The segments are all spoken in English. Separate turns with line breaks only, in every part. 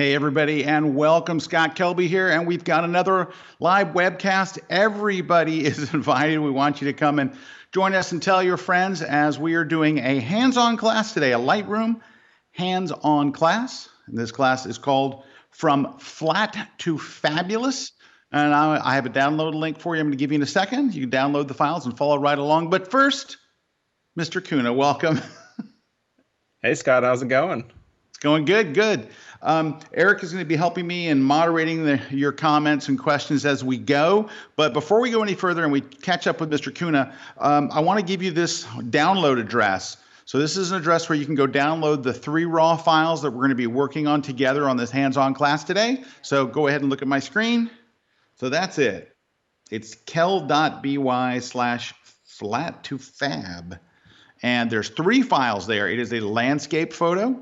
Hey, everybody, and welcome. Scott Kelby here, and we've got another live webcast. Everybody is invited. We want you to come and join us and tell your friends as we are doing a hands-on class today, a Lightroom hands-on class. And this class is called From Flat to Fabulous. And I have a download link for you. I'm going to give you in a second. You can download the files and follow right along. But first, Mr. Kuna, welcome.
Hey, Scott, how's it going?
It's going good, good. Eric is going to be helping me and moderating your comments and questions as we go. But before we go any further and we catch up with Mr. Kuna, I want to give you this download address. So this is an address where you can go download the 3 raw files that we're going to be working on together on this hands-on class today. So go ahead and look at my screen. So that's it. It's kel.by/flat2fab. And there's 3 files there. It is a landscape photo,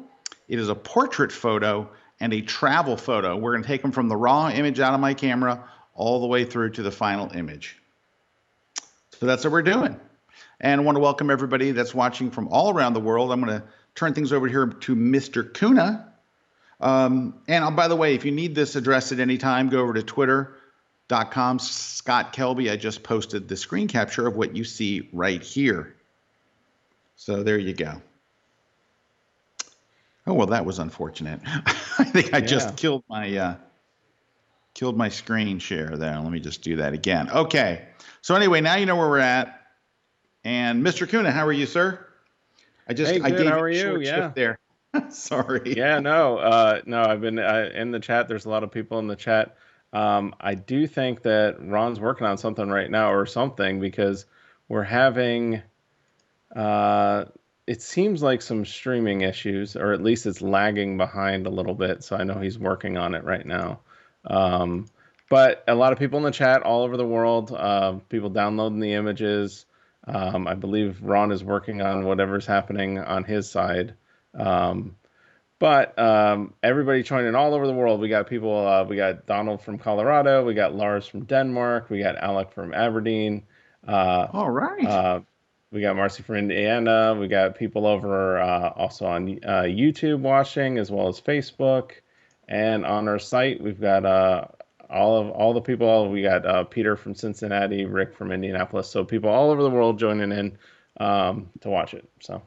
it is a portrait photo, and a travel photo. We're going to take them from the raw image out of my camera all the way through to the final image. So that's what we're doing. And I want to welcome everybody that's watching from all around the world. I'm going to turn things over here to Mr. Kuna. By the way, if you need this address at any time, go over to twitter.com, Scott Kelby. I just posted the screen capture of what you see right here. So there you go. Oh, well, that was unfortunate. I think I just killed my screen share there. Let me just do that again. Okay. So anyway, now you know where we're at. And Mr. Kuna, how are you, sir?
Hey, good. How are you?
Yeah. There. Sorry.
Yeah, no, I've been in the chat. There's a lot of people in the chat. I do think that Ron's working on something right now or something, because we're having it seems like some streaming issues, or at least it's lagging behind a little bit. So I know he's working on it right now. But a lot of people in the chat all over the world, people downloading the images. I believe Ron is working on whatever's happening on his side. But everybody joining all over the world. We got people, we got Donald from Colorado, we got Lars from Denmark, we got Alec from Aberdeen.
All right.
We got Marcy from Indiana. We got people over also on YouTube watching, as well as Facebook, and on our site we've got all the people. We got Peter from Cincinnati, Rick from Indianapolis. So people all over the world joining in to watch it. So,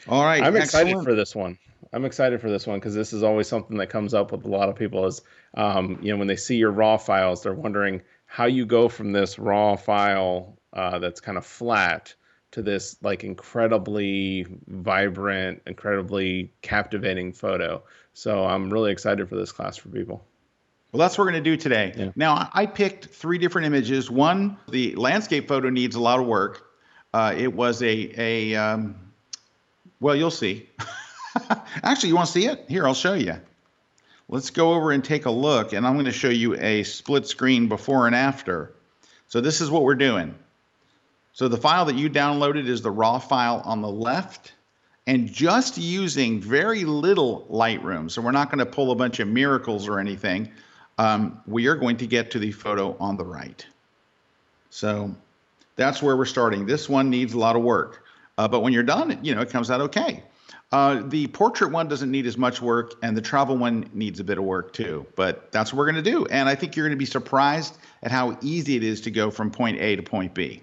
all right,
I'm excited for this one. I'm excited for this one because this is always something that comes up with a lot of people. Is when they see your raw files, they're wondering how you go from this raw file that's kind of flat to this like incredibly vibrant, incredibly captivating photo. So I'm really excited for this class for people.
Well, that's what we're going to do today.
Yeah.
Now, I picked 3 different images. One, the landscape photo needs a lot of work. It was well, you'll see. Actually, you want to see it? Here, I'll show you. Let's go over and take a look, and I'm going to show you a split screen before and after. So this is what we're doing. So the file that you downloaded is the raw file on the left, and just using very little Lightroom. So we're not going to pull a bunch of miracles or anything. We are going to get to the photo on the right. So that's where we're starting. This one needs a lot of work, but when you're done, it comes out okay. The portrait one doesn't need as much work, and the travel one needs a bit of work too, but that's what we're going to do. And I think you're going to be surprised at how easy it is to go from point A to point B.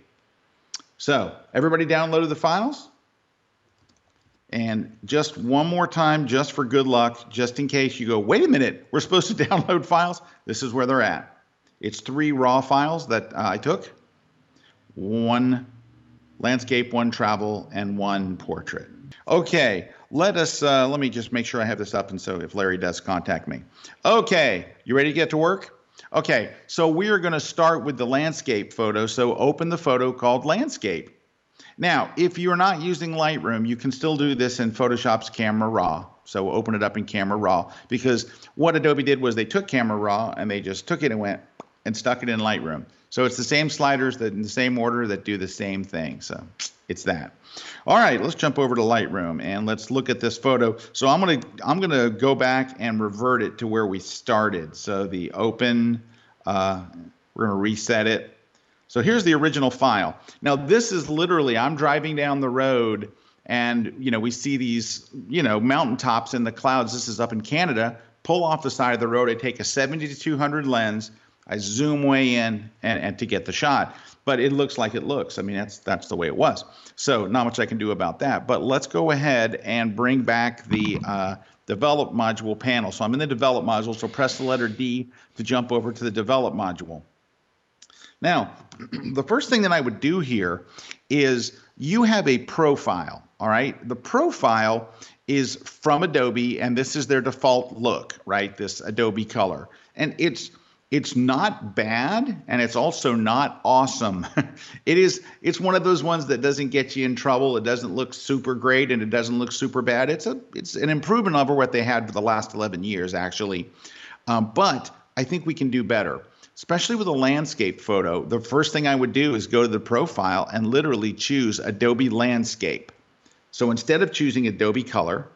So everybody downloaded the files? And just one more time, just for good luck, just in case you go, wait a minute, we're supposed to download files? This is where they're at. It's 3 raw files that I took. 1 landscape, 1 travel, and 1 portrait. Okay, let me just make sure I have this up, and so if Larry does contact me. Okay, you ready to get to work? Okay, so we are going to start with the landscape photo. So open the photo called landscape. Now, if you're not using Lightroom, you can still do this in Photoshop's Camera Raw. So open it up in Camera Raw, because what Adobe did was they took Camera Raw and they just took it and went and stuck it in Lightroom. So it's the same sliders that in the same order that do the same thing. So it's that. All right, let's jump over to Lightroom and let's look at this photo. So I'm gonna go back and revert it to where we started. So the open, we're gonna reset it. So here's the original file. Now this is literally, I'm driving down the road and we see these mountaintops in the clouds. This is up in Canada, pull off the side of the road. I take a 70 to 200 lens. I zoom way in and to get the shot. But it looks like it looks. I mean, that's the way it was. So not much I can do about that. But let's go ahead and bring back the develop module panel. So I'm in the develop module. So press the letter D to jump over to the develop module. Now, the first thing that I would do here is you have a profile, all right? The profile is from Adobe, and this is their default look, right? This Adobe color. And it's not bad, and it's also not awesome. It's one of those ones that doesn't get you in trouble. It doesn't look super great, and it doesn't look super bad. It's an improvement over what they had for the last 11 years, actually. But I think we can do better. Especially with a landscape photo, the first thing I would do is go to the profile and literally choose Adobe Landscape. So instead of choosing Adobe Color,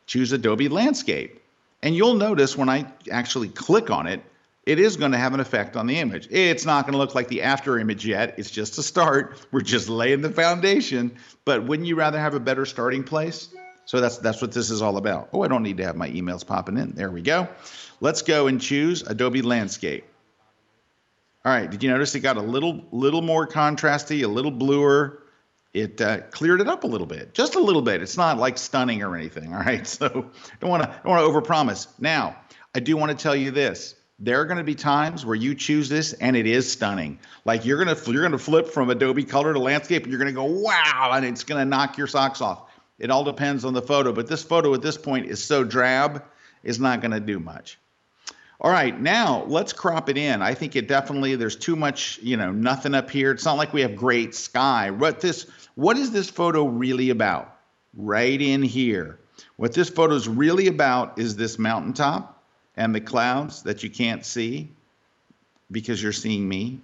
choose Adobe Landscape. And you'll notice when I actually click on it, it is going to have an effect on the image. It's not going to look like the after image yet. It's just a start. We're just laying the foundation. But wouldn't you rather have a better starting place? So that's what this is all about. Oh, I don't need to have my emails popping in. There we go. Let's go and choose Adobe Landscape. All right, did you notice it got a little more contrasty, a little bluer? It cleared it up a little bit, just a little bit. It's not like stunning or anything, all right? So don't want to overpromise. Now, I do want to tell you this. There are going to be times where you choose this and it is stunning. Like you're going to flip from Adobe Color to Landscape and you're going to go, wow, and it's going to knock your socks off. It all depends on the photo, but this photo at this point is so drab, it's not going to do much. All right, now let's crop it in. I think it definitely, there's too much, nothing up here. It's not like we have great sky. What is this photo really about? Right in here. What this photo is really about is this mountaintop and the clouds that you can't see because you're seeing me.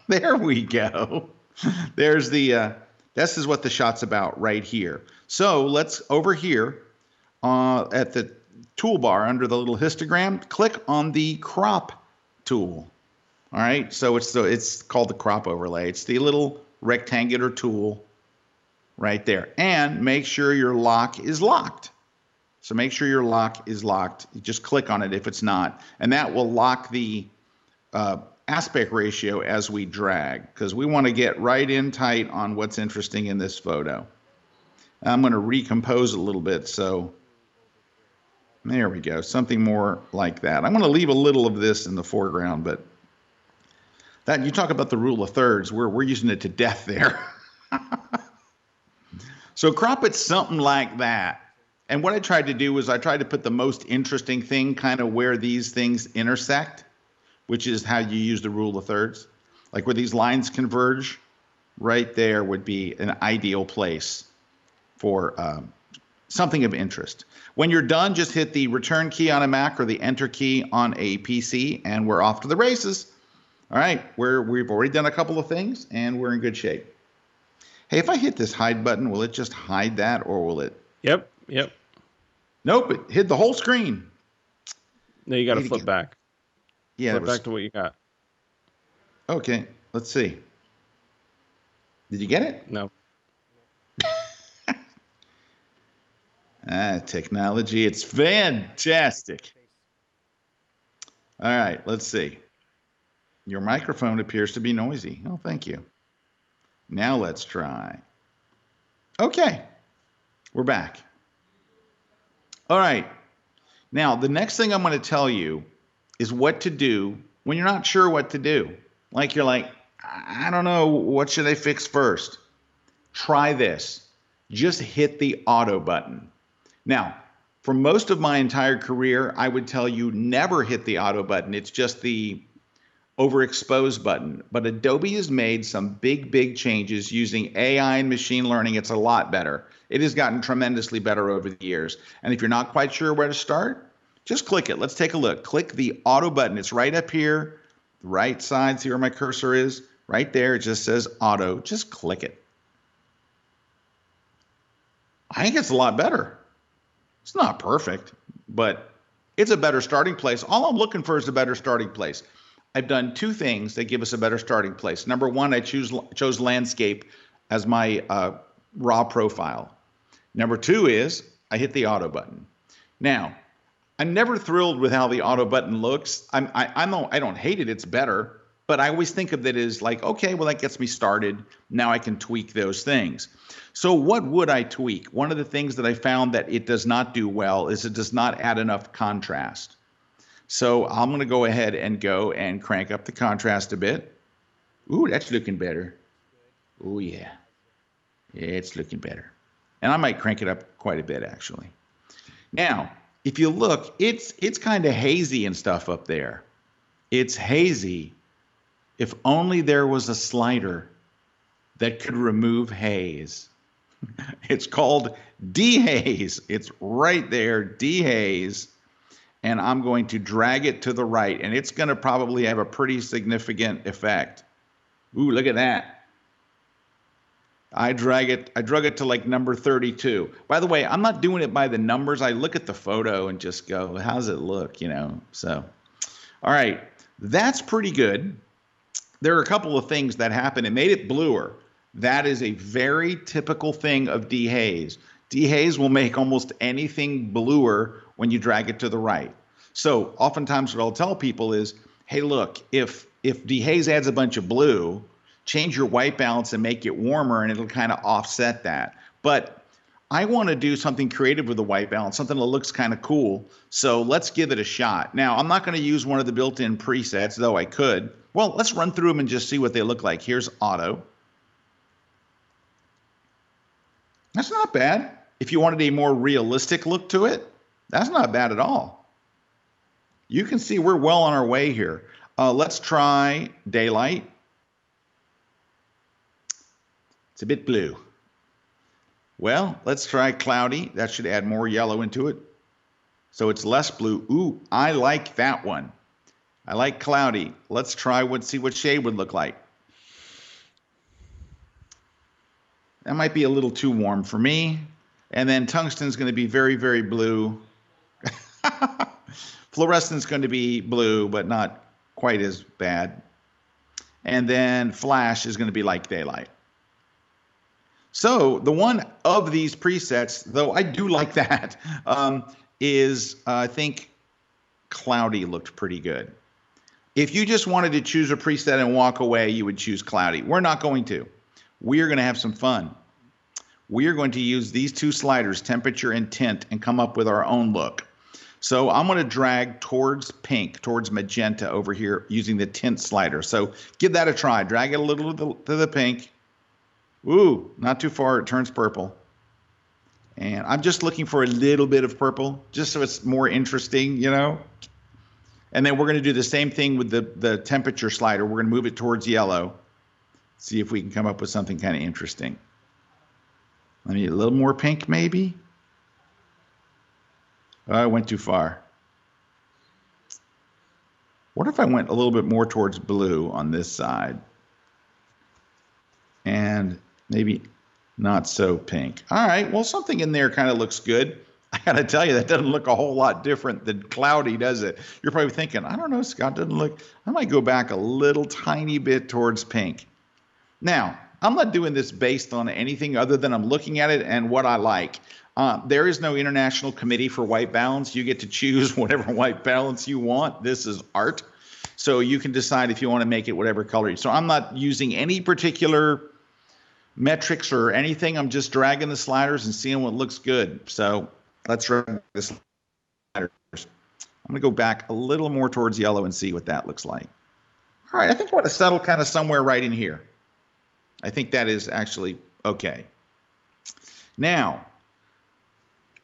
There we go. There's this is what the shot's about right here. So let's, over here at the toolbar under the little histogram, click on the crop tool. All right, so it's called the crop overlay. It's the little rectangular tool right there. And make sure your lock is locked. So make sure your lock is locked. You just click on it if it's not. And that will lock the aspect ratio as we drag, because we want to get right in tight on what's interesting in this photo. I'm going to recompose a little bit, so there we go, something more like that. I'm going to leave a little of this in the foreground, but that, you talk about the rule of thirds, we're using it to death there. So crop it something like that. And what I tried to do was I tried to put the most interesting thing kind of where these things intersect, which is how you use the rule of thirds. Like where these lines converge, right there would be an ideal place for something of interest. When you're done, just hit the return key on a Mac or the enter key on a PC, and we're off to the races. All right, we've already done a couple of things, and we're in good shape. Hey, if I hit this hide button, will it just hide that, or will it?
Yep.
Nope, it hid the whole screen.
No, you got to flip back.
Yeah,
flip back to what you got.
Okay, let's see. Did you get it?
No.
Technology, it's fantastic. All right, let's see. Your microphone appears to be noisy. Oh, thank you. Now let's try. Okay, we're back. All right. Now, the next thing I'm going to tell you is what to do when you're not sure what to do. Like you're like, I don't know, what should I fix first? Try this. Just hit the auto button. Now, for most of my entire career, I would tell you never hit the auto button. It's just the overexpose button. But Adobe has made some big changes using AI and machine learning. It's a lot better. It has gotten tremendously better over the years. And if you're not quite sure where to start, just click it. Let's take a look. Click the auto button. It's right up here, the right side. See where my cursor is? Right there. It just says auto. Just click it. I think it's a lot better. It's not perfect, but it's a better starting place. All I'm looking for is a better starting place. I've done two things that give us a better starting place. Number one, I chose landscape as my raw profile. Number two is I hit the auto button. Now, I'm never thrilled with how the auto button looks. I don't hate it. It's better, but I always think of it as like, okay, well, that gets me started. Now I can tweak those things. So what would I tweak? One of the things that I found that it does not do well is it does not add enough contrast. So I'm going to go ahead and crank up the contrast a bit. Ooh, that's looking better. Oh yeah, it's looking better. And I might crank it up quite a bit actually. Now, if you look, it's kind of hazy and stuff up there. It's hazy. If only there was a slider that could remove haze. It's called dehaze. It's right there, dehaze. And I'm going to drag it to the right, and it's going to probably have a pretty significant effect. Ooh, look at that. I drug it to like number 32. By the way, I'm not doing it by the numbers. I look at the photo and just go, how's it look, you know? So, all right, that's pretty good. There are a couple of things that happened. It made it bluer. That is a very typical thing of dehaze. Dehaze will make almost anything bluer when you drag it to the right. So oftentimes what I'll tell people is, hey, look, if dehaze adds a bunch of blue, change your white balance and make it warmer, and it'll kind of offset that. But I want to do something creative with the white balance, something that looks kind of cool. So let's give it a shot. Now, I'm not going to use one of the built-in presets, though I could. Well, let's run through them and just see what they look like. Here's auto. That's not bad. If you wanted a more realistic look to it, that's not bad at all. You can see we're well on our way here. Let's try daylight. It's a bit blue. Well, let's try cloudy. That should add more yellow into it. So it's less blue. Ooh, I like that one. I like cloudy. Let's try see what shade would look like. That might be a little too warm for me. And then tungsten's going to be very, very blue. Fluorescent's going to be blue, but not quite as bad. And then flash is going to be like daylight. So the one of these presets, though I do like that, is I think cloudy looked pretty good. If you just wanted to choose a preset and walk away, you would choose cloudy. We're not going to. We are going to have some fun. We are going to use these two sliders, temperature and tint, and come up with our own look. So I'm going to drag towards pink, towards magenta over here using the tint slider. So give that a try. Drag it a little to the pink. Ooh, not too far. It turns purple. And I'm just looking for a little bit of purple, just so it's more interesting, you know. And then we're going to do the same thing with the temperature slider. We're going to move it towards yellow. See if we can come up with something kind of interesting. I need a little more pink, maybe. Oh, I went too far. What if I went a little bit more towards blue on this side? And maybe not so pink. All right, well, something in there kind of looks good. I got to tell you, that doesn't look a whole lot different than cloudy, does it? You're probably thinking, I don't know, Scott, doesn't look. I might go back a little tiny bit towards pink. Now, I'm not doing this based on anything other than I'm looking at it and what I like. There is no international committee for white balance. You get to choose whatever white balance you want. This is art. So you can decide if you want to make it whatever color. So I'm not using any particular metrics or anything. I'm just dragging the sliders and seeing what looks good. So let's drag the sliders. I'm going to go back a little more towards yellow and see what that looks like. All right, I think I want to settle kind of somewhere right in here. I think that is actually okay. Now,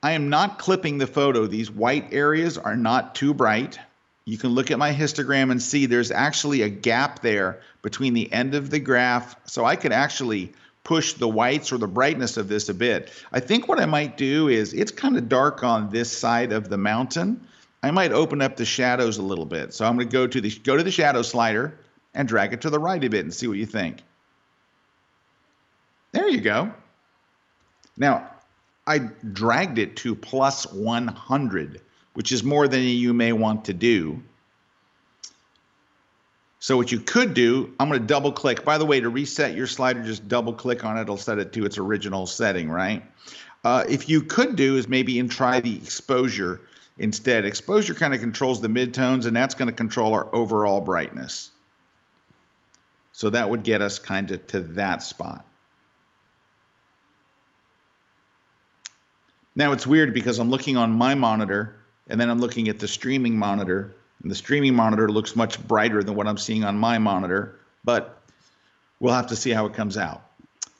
I am not clipping the photo. These white areas are not too bright. You can look at my histogram and see there's actually a gap there between the end of the graph. So I could actually push the whites or the brightness of this a bit. I think what I might do is, it's kind of dark on this side of the mountain. I might open up the shadows a little bit. So I'm going to go to the shadow slider and drag it to the right a bit and see what you think. There you go. Now, I dragged it to plus 100, which is more than you may want to do. So what you could do, I'm going to double click. By the way, to reset your slider, just double click on it. It'll set it to its original setting, right? If you could do is maybe try the exposure. Instead, exposure kind of controls the midtones, and that's going to control our overall brightness. So that would get us kind of to that spot. Now it's weird because I'm looking on my monitor and then I'm looking at the streaming monitor, and the streaming monitor looks much brighter than what I'm seeing on my monitor, but we'll have to see how it comes out.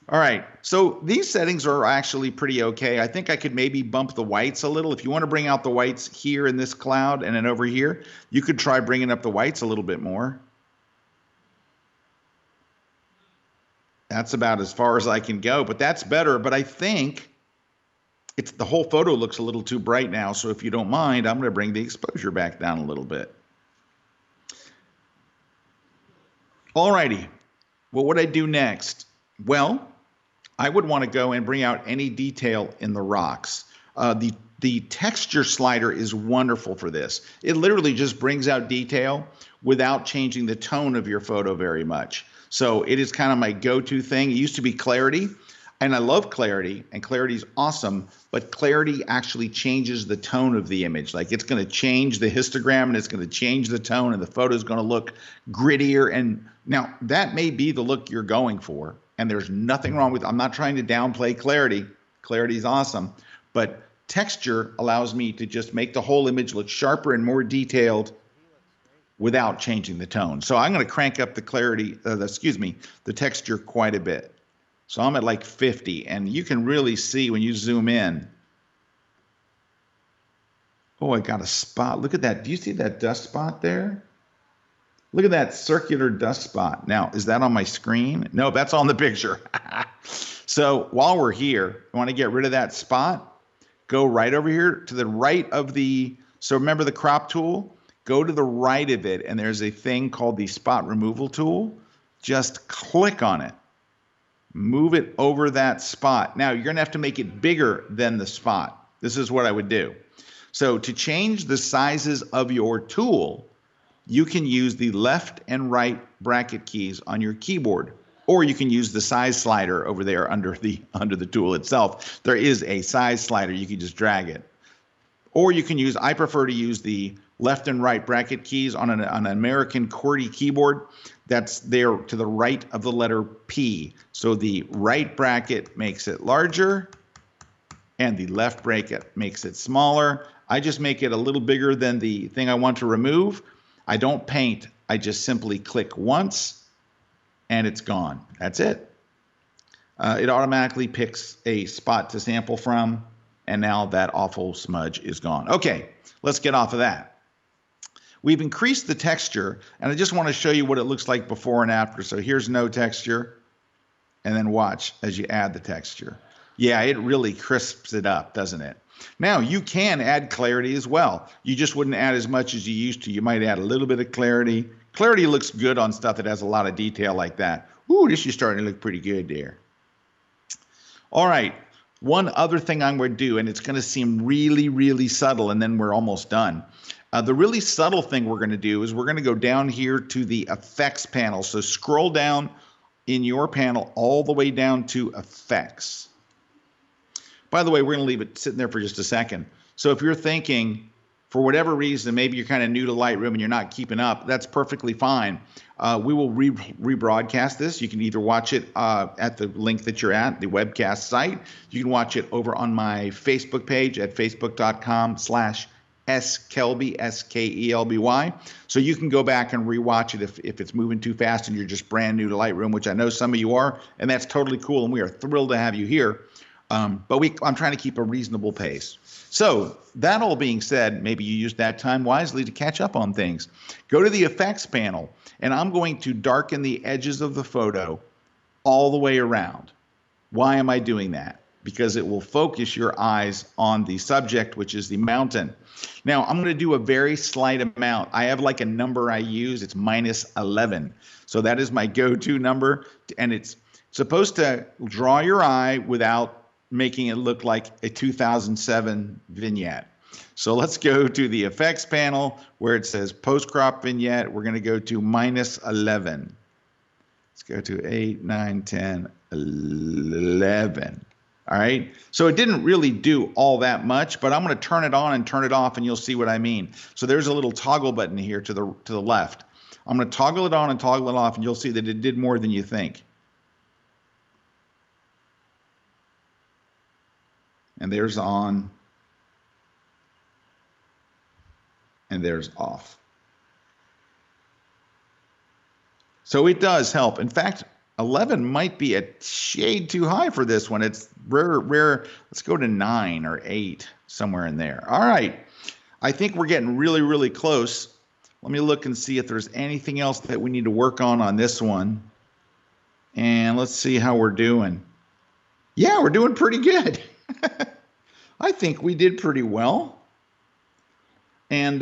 All right, so these settings are actually pretty okay. I think I could maybe bump the whites a little. If you want to bring out the whites here in this cloud and then over here, you could try bringing up the whites a little bit more. That's about as far as I can go, but that's better. But I think it's the whole photo looks a little too bright now. So if you don't mind, I'm going to bring the exposure back down a little bit. All righty, what would I do next? Well, I would want to go and bring out any detail in the rocks. The texture slider is wonderful for this. It literally just brings out detail without changing the tone of your photo very much. So it is kind of my go-to thing. It used to be clarity, and I love clarity, and clarity is awesome, but clarity actually changes the tone of the image. Like it's going to change the histogram, and it's going to change the tone, and the photo is going to look grittier. And now that may be the look you're going for, and there's nothing wrong with, I'm not trying to downplay clarity. Clarity is awesome, but texture allows me to just make the whole image look sharper and more detailed without changing the tone. So I'm going to crank up the clarity, the texture quite a bit. So I'm at like 50, and you can really see when you zoom in. Oh, I got a spot. Look at that. Do you see that dust spot there? Look at that circular dust spot. Now, is that on my screen? No, that's on the picture. So while we're here, I want to get rid of that spot. Go right over here to the right of the, so remember the crop tool? Go to the right of it, and there's a thing called the spot removal tool. Just click on it. Move it over that spot. Now, you're going to have to make it bigger than the spot. This is what I would do. So to change the sizes of your tool, you can use the left and right bracket keys on your keyboard, or you can use the size slider over there under the tool itself. There is a size slider. You can just drag it. Or you can use, I prefer to use the left and right bracket keys on an American QWERTY keyboard. That's there to the right of the letter P. So the right bracket makes it larger, and the left bracket makes it smaller. I just make it a little bigger than the thing I want to remove. I don't paint. I just simply click once, and it's gone. That's it. It automatically picks a spot to sample from, and now that awful smudge is gone. Okay, let's get off of that. We've increased the texture, and I just want to show you what it looks like before and after. So here's no texture, and then watch as you add the texture. Yeah, it really crisps it up, doesn't it? Now, you can add clarity as well. You just wouldn't add as much as you used to. You might add a little bit of clarity. Clarity looks good on stuff that has a lot of detail like that. Ooh, this is starting to look pretty good there. All right, one other thing I'm going to do, and it's going to seem really, really subtle, and then we're almost done. The really subtle thing we're going to do is we're going to go down here to the effects panel. So scroll down in your panel all the way down to effects. By the way, we're going to leave it sitting there for just a second. So if you're thinking, for whatever reason, maybe you're kind of new to Lightroom and you're not keeping up, that's perfectly fine. We will rebroadcast this. You can either watch it at the link that you're at, the webcast site. You can watch it over on my Facebook page at facebook.com/skelby, S-K-E-L-B-Y. So you can go back and rewatch it if it's moving too fast and you're just brand new to Lightroom, which I know some of you are, and that's totally cool, and we are thrilled to have you here. But I'm trying to keep a reasonable pace. So that all being said, maybe you use that time wisely to catch up on things. Go to the effects panel, and I'm going to darken the edges of the photo all the way around. Why am I doing that? Because it will focus your eyes on the subject, which is the mountain. Now, I'm going to do a very slight amount. I have like a number I use. It's -11. So that is my go-to number, and it's supposed to draw your eye without making it look like a 2007 vignette. So let's go to the effects panel where it says post-crop vignette. We're going to go to -11. Let's go to 8, 9, 10, 11. All right. So it didn't really do all that much, but I'm going to turn it on and turn it off and you'll see what I mean. So there's a little toggle button here to the left. I'm going to toggle it on and toggle it off and you'll see that it did more than you think. And there's on and there's off. So it does help. In fact, 11 might be a shade too high for this one. It's rare. Let's go to 9 or 8, somewhere in there. All right. I think we're getting really, really close. Let me look and see if there's anything else that we need to work on this one. And let's see how we're doing. Yeah, we're doing pretty good. I think we did pretty well. And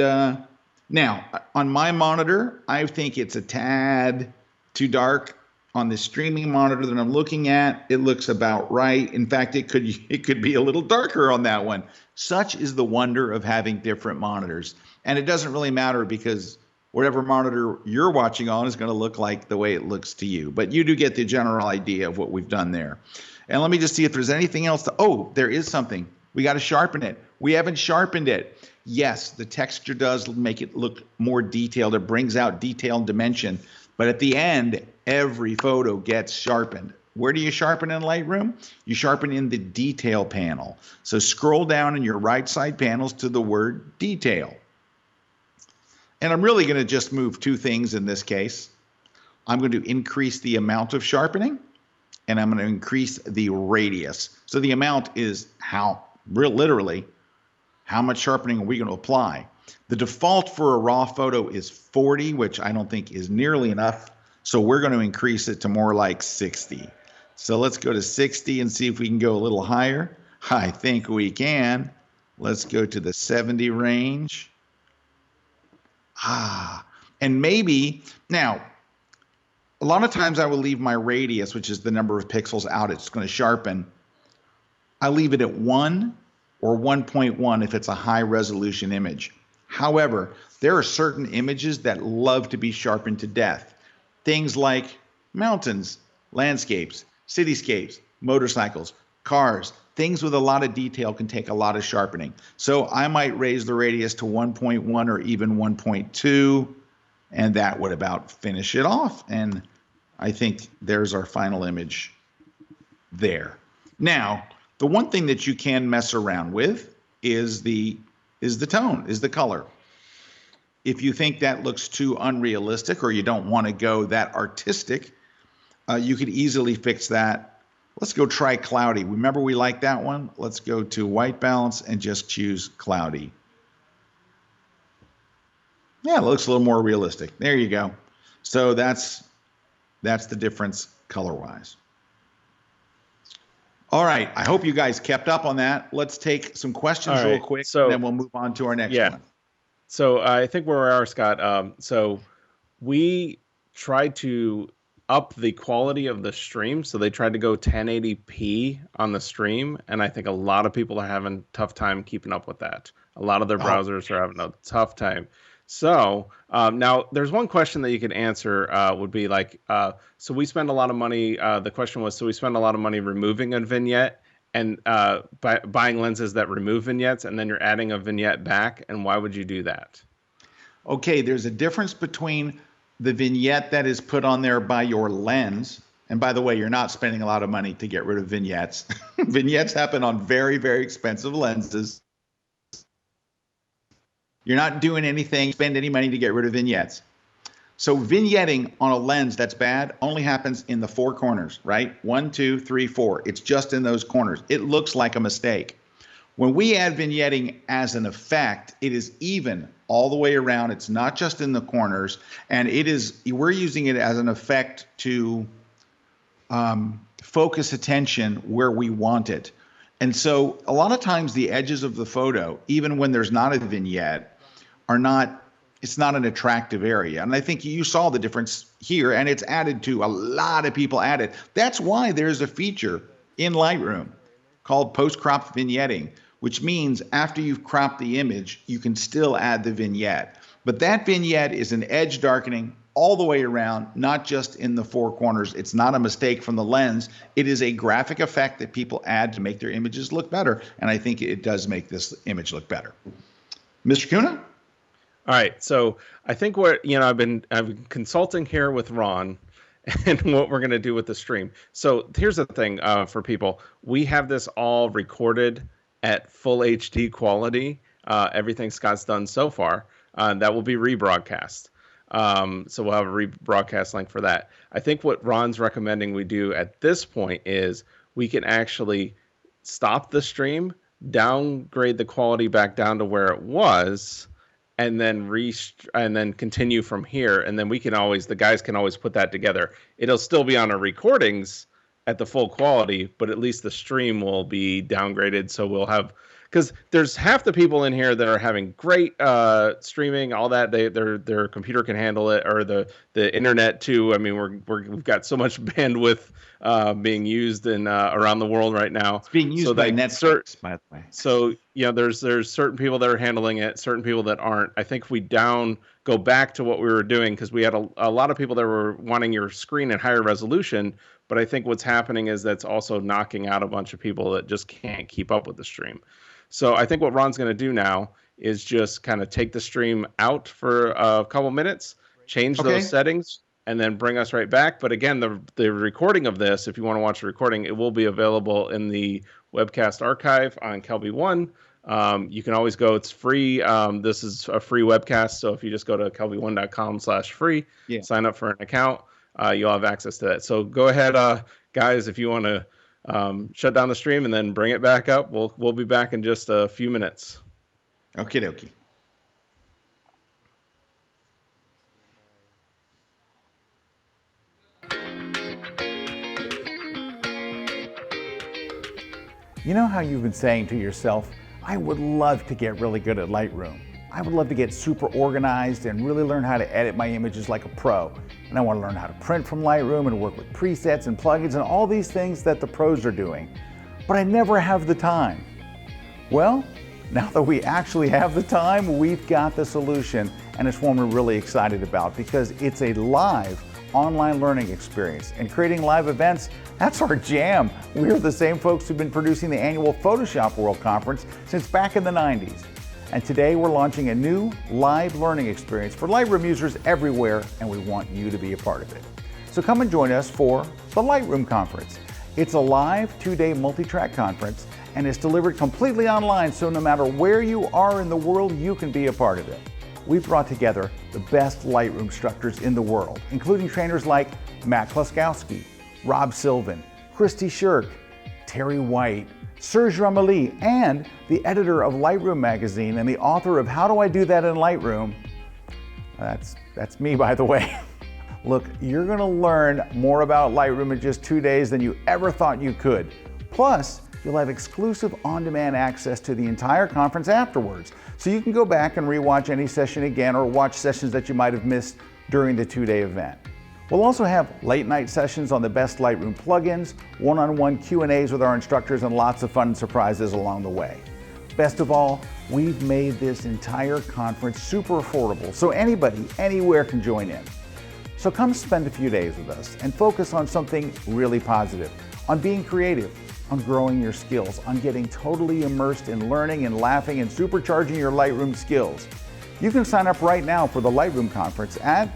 now, on my monitor, I think it's a tad too dark. On the streaming monitor that I'm looking at, it looks about right. In fact, it could be a little darker on that one. Such is the wonder of having different monitors. And it doesn't really matter because whatever monitor you're watching on is going to look like the way it looks to you. But you do get the general idea of what we've done there. And let me just see if there's anything else oh, there is something. We got to sharpen it. We haven't sharpened it. Yes, the texture does make it look more detailed. It brings out detail and dimension. But at the end, every photo gets sharpened. Where do you sharpen in Lightroom? You sharpen in the detail panel. So scroll down in your right side panels to the word detail. And I'm really going to just move two things in this case. I'm going to increase the amount of sharpening, and I'm going to increase the radius. So the amount is literally, how much sharpening are we going to apply? The default for a raw photo is 40, which I don't think is nearly enough. So we're going to increase it to more like 60. So let's go to 60 and see if we can go a little higher. I think we can. Let's go to the 70 range. And maybe, now, a lot of times I will leave my radius, which is the number of pixels out it's going to sharpen. I leave it at 1 or 1.1 if it's a high resolution image. However, there are certain images that love to be sharpened to death. Things like mountains, landscapes, cityscapes, motorcycles, cars. Things with a lot of detail can take a lot of sharpening. So I might raise the radius to 1.1 or even 1.2, and that would about finish it off. And I think there's our final image there. Now, the one thing that you can mess around with is the tone, is the color. If you think that looks too unrealistic or you don't want to go that artistic, you could easily fix that. Let's go try cloudy. Remember we like that one? Let's go to white balance and just choose cloudy. Yeah, it looks a little more realistic. There you go. So that's the difference color-wise. All right. I hope you guys kept up on that. Let's take some questions real quick, and then we'll move on to our next one.
So I think where we are, Scott, so we tried to up the quality of the stream. So they tried to go 1080p on the stream. And I think a lot of people are having a tough time keeping up with that. A lot of their browsers are having a tough time. So now there's one question that you could answer would be like, so we spend a lot of money. The question was, so we spend a lot of money removing a vignette and buying lenses that remove vignettes, and then you're adding a vignette back. And why would you do that?
Okay, there's a difference between the vignette that is put on there by your lens. And by the way, you're not spending a lot of money to get rid of vignettes. Vignettes happen on very, very expensive lenses. You're not doing anything, spend any money to get rid of vignettes. So vignetting on a lens that's bad only happens in the 4 corners, right? 1, 2, 3, 4. It's just in those corners. It looks like a mistake. When we add vignetting as an effect, it is even all the way around. It's not just in the corners. And we're using it as an effect to focus attention where we want it. And so a lot of times the edges of the photo, even when there's not a vignette, it's not an attractive area. And I think you saw the difference here, and it's added to, a lot of people added. That's why there's a feature in Lightroom called post-crop vignetting, which means after you've cropped the image, you can still add the vignette. But that vignette is an edge darkening all the way around, not just in the four corners. It's not a mistake from the lens. It is a graphic effect that people add to make their images look better. And I think it does make this image look better. Mr. Kuna?
All right. So I think I've been consulting here with Ron and what we're going to do with the stream. So here's the thing for people. We have this all recorded at full HD quality. Everything Scott's done so far. That will be rebroadcast. So we'll have a rebroadcast link for that. I think what Ron's recommending we do at this point is we can actually stop the stream, downgrade the quality back down to where it was, and then continue from here. And then the guys can always put that together. It'll still be on our recordings at the full quality, but at least the stream will be downgraded. So we'll have, because there's half the people in here that are having great streaming, all that. Their computer can handle it, or the internet too. I mean, we've got so much bandwidth being used in around the world right now.
It's being used by Netflix, by the way.
So there's certain people that are handling it, certain people that aren't. I think if we go back to what we were doing, because we had a lot of people that were wanting your screen at higher resolution. But I think what's happening is that's also knocking out a bunch of people that just can't keep up with the stream. So I think what Ron's going to do now is just kind of take the stream out for a couple minutes, change those settings, and then bring us right back. But again, the recording of this, if you want to watch the recording, it will be available in the webcast archive on Kelby One. You can always go; it's free. This is a free webcast, so if you just go to kelby1.com/free, sign up for an account, you'll have access to that. So go ahead, guys, if you want to shut down the stream and then bring it back up. We'll be back in just a few minutes.
Okie dokie.
You know how you've been saying to yourself, I would love to get really good at Lightroom. I would love to get super organized and really learn how to edit my images like a pro. And I want to learn how to print from Lightroom and work with presets and plugins and all these things that the pros are doing. But I never have the time. Well, now that we actually have the time, we've got the solution, and it's one we're really excited about because it's a live online learning experience. And creating live events, that's our jam. We're the same folks who've been producing the annual Photoshop World Conference since back in the 90s. And today we're launching a new live learning experience for Lightroom users everywhere, and we want you to be a part of it. So come and join us for the Lightroom Conference. It's a live 2-day multi-track conference, and it's delivered completely online, so no matter where you are in the world, you can be a part of it. We've brought together the best Lightroom instructors in the world, including trainers like Matt Kluskowski, Rob Sylvan, Christy Shirk, Terry White, Serge Ramali, and the editor of Lightroom magazine and the author of How Do I Do That in Lightroom? That's me, by the way. Look, you're gonna learn more about Lightroom in just 2 days than you ever thought you could. Plus, you'll have exclusive on-demand access to the entire conference afterwards, so you can go back and rewatch any session again or watch sessions that you might have missed during the 2-day event. We'll also have late night sessions on the best Lightroom plugins, one-on-one Q&As with our instructors, and lots of fun surprises along the way. Best of all, we've made this entire conference super affordable, so anybody, anywhere can join in. So come spend a few days with us and focus on something really positive, on being creative, on growing your skills, on getting totally immersed in learning and laughing and supercharging your Lightroom skills. You can sign up right now for the Lightroom Conference at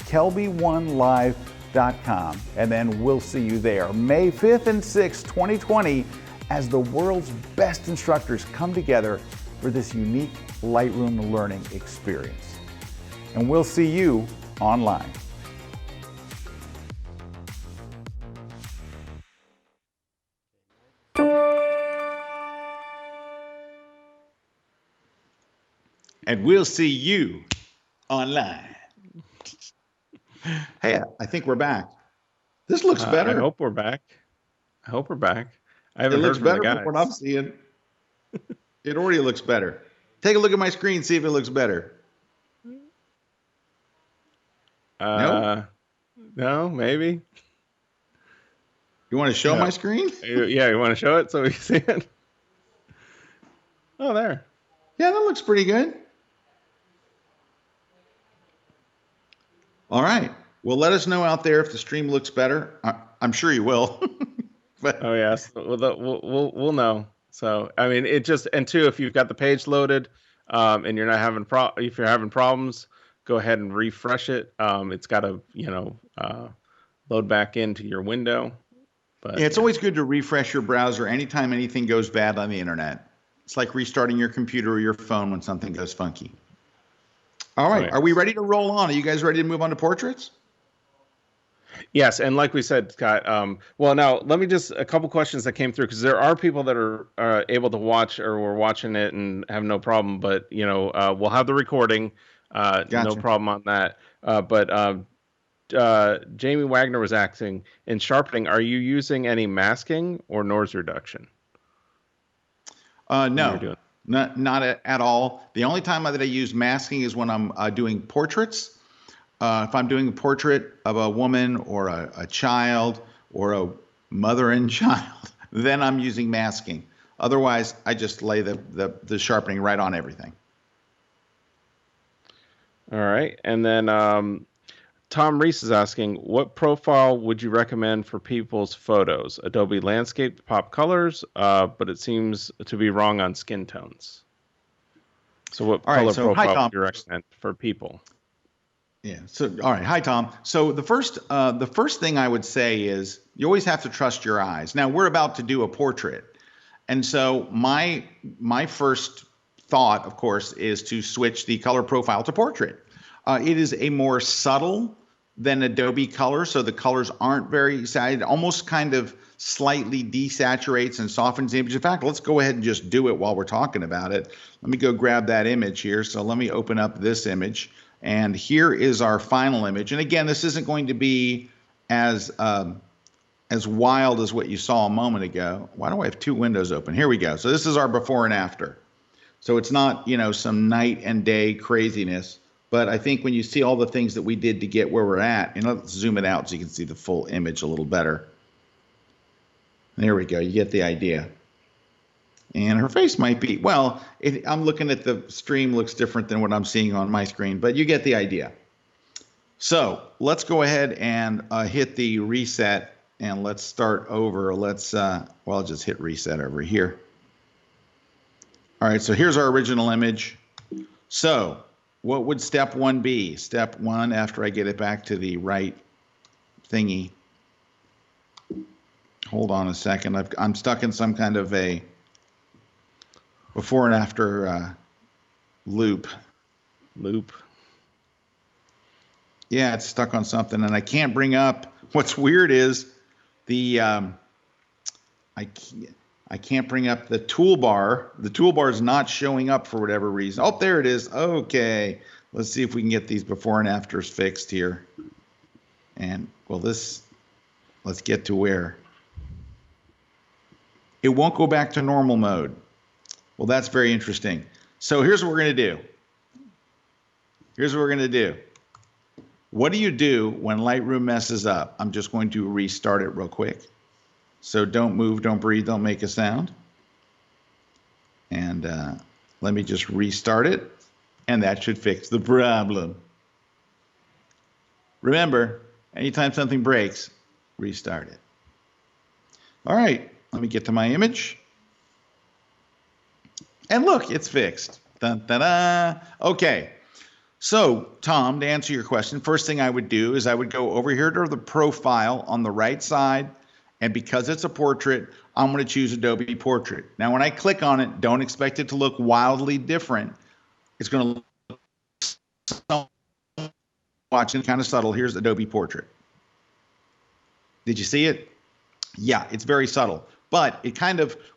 kelby1live.com, and then we'll see you there May 5th and 6th, 2020, as the world's best instructors come together for this unique Lightroom learning experience. And we'll see you online.
And we'll see you online. Hey, I think we're back. This looks better.
I hope we're back. I haven't
It looks
heard from
better
the guys.
from what I'm seeing. It already looks better. Take a look at my screen, see if it looks better.
No, maybe.
You want to show my screen?
Yeah, you want to show it so we can see it? Oh, there.
Yeah, that looks pretty good. All right. Well, let us know out there if the stream looks better. I'm sure you will. But
Oh yes, we'll know. So I mean, it just and two, if you've got the page loaded, and you're not having if you're having problems, go ahead and refresh it. It's got to load back into your window. But
yeah, it's always good to refresh your browser anytime anything goes bad on the internet. It's like restarting your computer or your phone when something goes funky. All right.
yes.
Are we ready to roll on? Are you guys ready to move on to portraits?
Yes, and like we said, Scott. Well, now let me just a couple questions that came through because there are people that are able to watch or were watching it and have no problem. But we'll have the recording. No
Gotcha.
problem on that. But Jamie Wagner was asking in sharpening, are you using any masking or noise reduction?
No, not at all. The only time that I use masking is when I'm doing portraits. If I'm doing a portrait of a woman or a child or a mother and child, then I'm using masking. Otherwise, I just lay the sharpening right on everything.
All right. And then Tom Reese is asking, what profile would you recommend for people's photos? Adobe Landscape to pop colors, but it seems to be wrong on skin tones. So what color profile would you recommend for people?
Yeah. So, all right. Hi, Tom. So the first thing I would say is you always have to trust your eyes. Now we're about to do a portrait. And so my first thought, of course, is to switch the color profile to portrait. It is a more subtle than Adobe Color, so the colors aren't very saturated, almost kind of slightly desaturates and softens the image. In fact, let's go ahead and just do it while we're talking about it. Let me go grab that image here. So let me open up this image. And here is our final image. And again, this isn't going to be as wild as what you saw a moment ago. Why do I have two windows open? Here we go. So this is our before and after. So it's not, some night and day craziness. But I think when you see all the things that we did to get where we're at, and let's zoom it out so you can see the full image a little better. There we go. You get the idea. And her face might be, well, I'm looking at the stream, looks different than what I'm seeing on my screen, but you get the idea. So let's go ahead and hit the reset and let's start over. I'll just hit reset over here. All right, so here's our original image. So what would step one be? Step one, after I get it back to the right thingy. Hold on a second. I'm stuck in some kind of a before and after loop. Yeah, it's stuck on something, and I can't bring up. What's weird is I can't bring up the toolbar. The toolbar is not showing up for whatever reason. Oh, there it is. Okay, let's see if we can get these before and afters fixed here. And well, let's get to where it won't go back to normal mode. Well, that's very interesting. So here's what we're going to do. What do you do when Lightroom messes up? I'm just going to restart it real quick. So don't move, don't breathe, don't make a sound. And let me just restart it. And that should fix the problem. Remember, anytime something breaks, restart it. All right, let me get to my image. And look, it's fixed. Dun, dun, dun. Okay. So, Tom, to answer your question, first thing I would do is I would go over here to the profile on the right side. And because it's a portrait, I'm going to choose Adobe Portrait. Now, when I click on it, don't expect it to look wildly different. It's going to look watching kind of subtle. Here's Adobe Portrait. Did you see it? Yeah, it's very subtle. But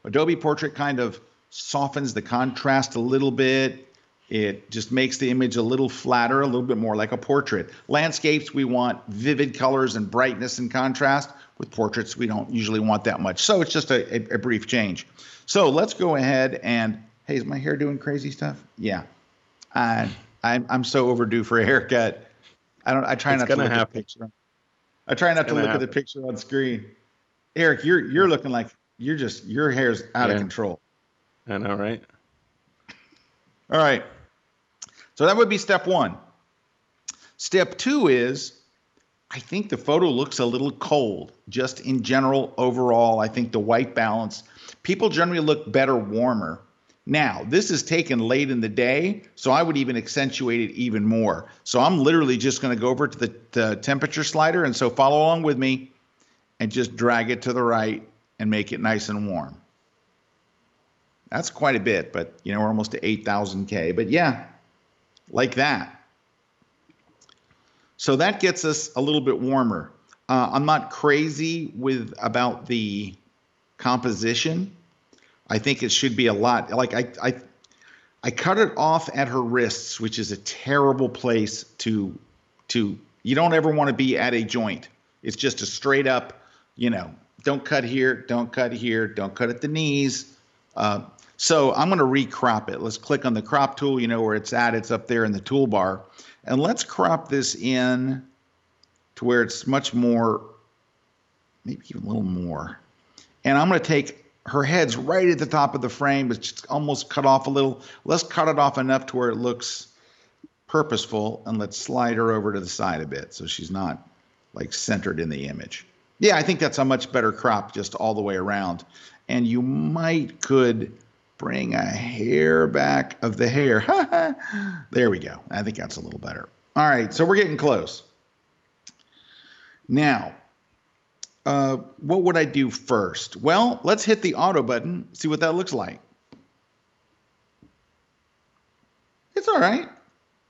Adobe Portrait kind of softens the contrast a little bit. It just makes the image a little flatter, a little bit more like a portrait. Landscapes, we want vivid colors and brightness and contrast. With portraits, we don't usually want that much. So it's just a brief change. So let's go ahead and, hey, is my hair doing crazy stuff? Yeah. I'm so overdue for a haircut. I try not to look at the picture. I try not to look at the picture on screen. Eric, you're looking like your hair's out of control.
I know, right?
All right. So that would be step one. Step 2 is, I think the photo looks a little cold. Just in general, overall, I think the white balance, people generally look better warmer. Now, this is taken late in the day, so I would even accentuate it even more. So I'm literally just going to go over to the temperature slider, and so follow along with me and just drag it to the right and make it nice and warm. That's quite a bit, but you know, we're almost to 8,000 K. But yeah, like that. So that gets us a little bit warmer. I'm not crazy about the composition. I think it should be a lot. Like I cut it off at her wrists, which is a terrible place to you don't ever want to be at a joint. It's just a straight up, you know, don't cut here, don't cut here, don't cut at the knees. So I'm going to recrop it. Let's click on the crop tool. You know where it's at. It's up there in the toolbar. And let's crop this in to where it's much more, maybe even a little more. And I'm going to take her head's right at the top of the frame, but just almost cut off a little. Let's cut it off enough to where it looks purposeful, and let's slide her over to the side a bit so she's not like centered in the image. Yeah, I think that's a much better crop just all the way around. And you could bring a hair back of the hair. There we go. I think that's a little better. All right, so we're getting close. Now, what would I do first? Well, let's hit the auto button, see what that looks like. It's all right.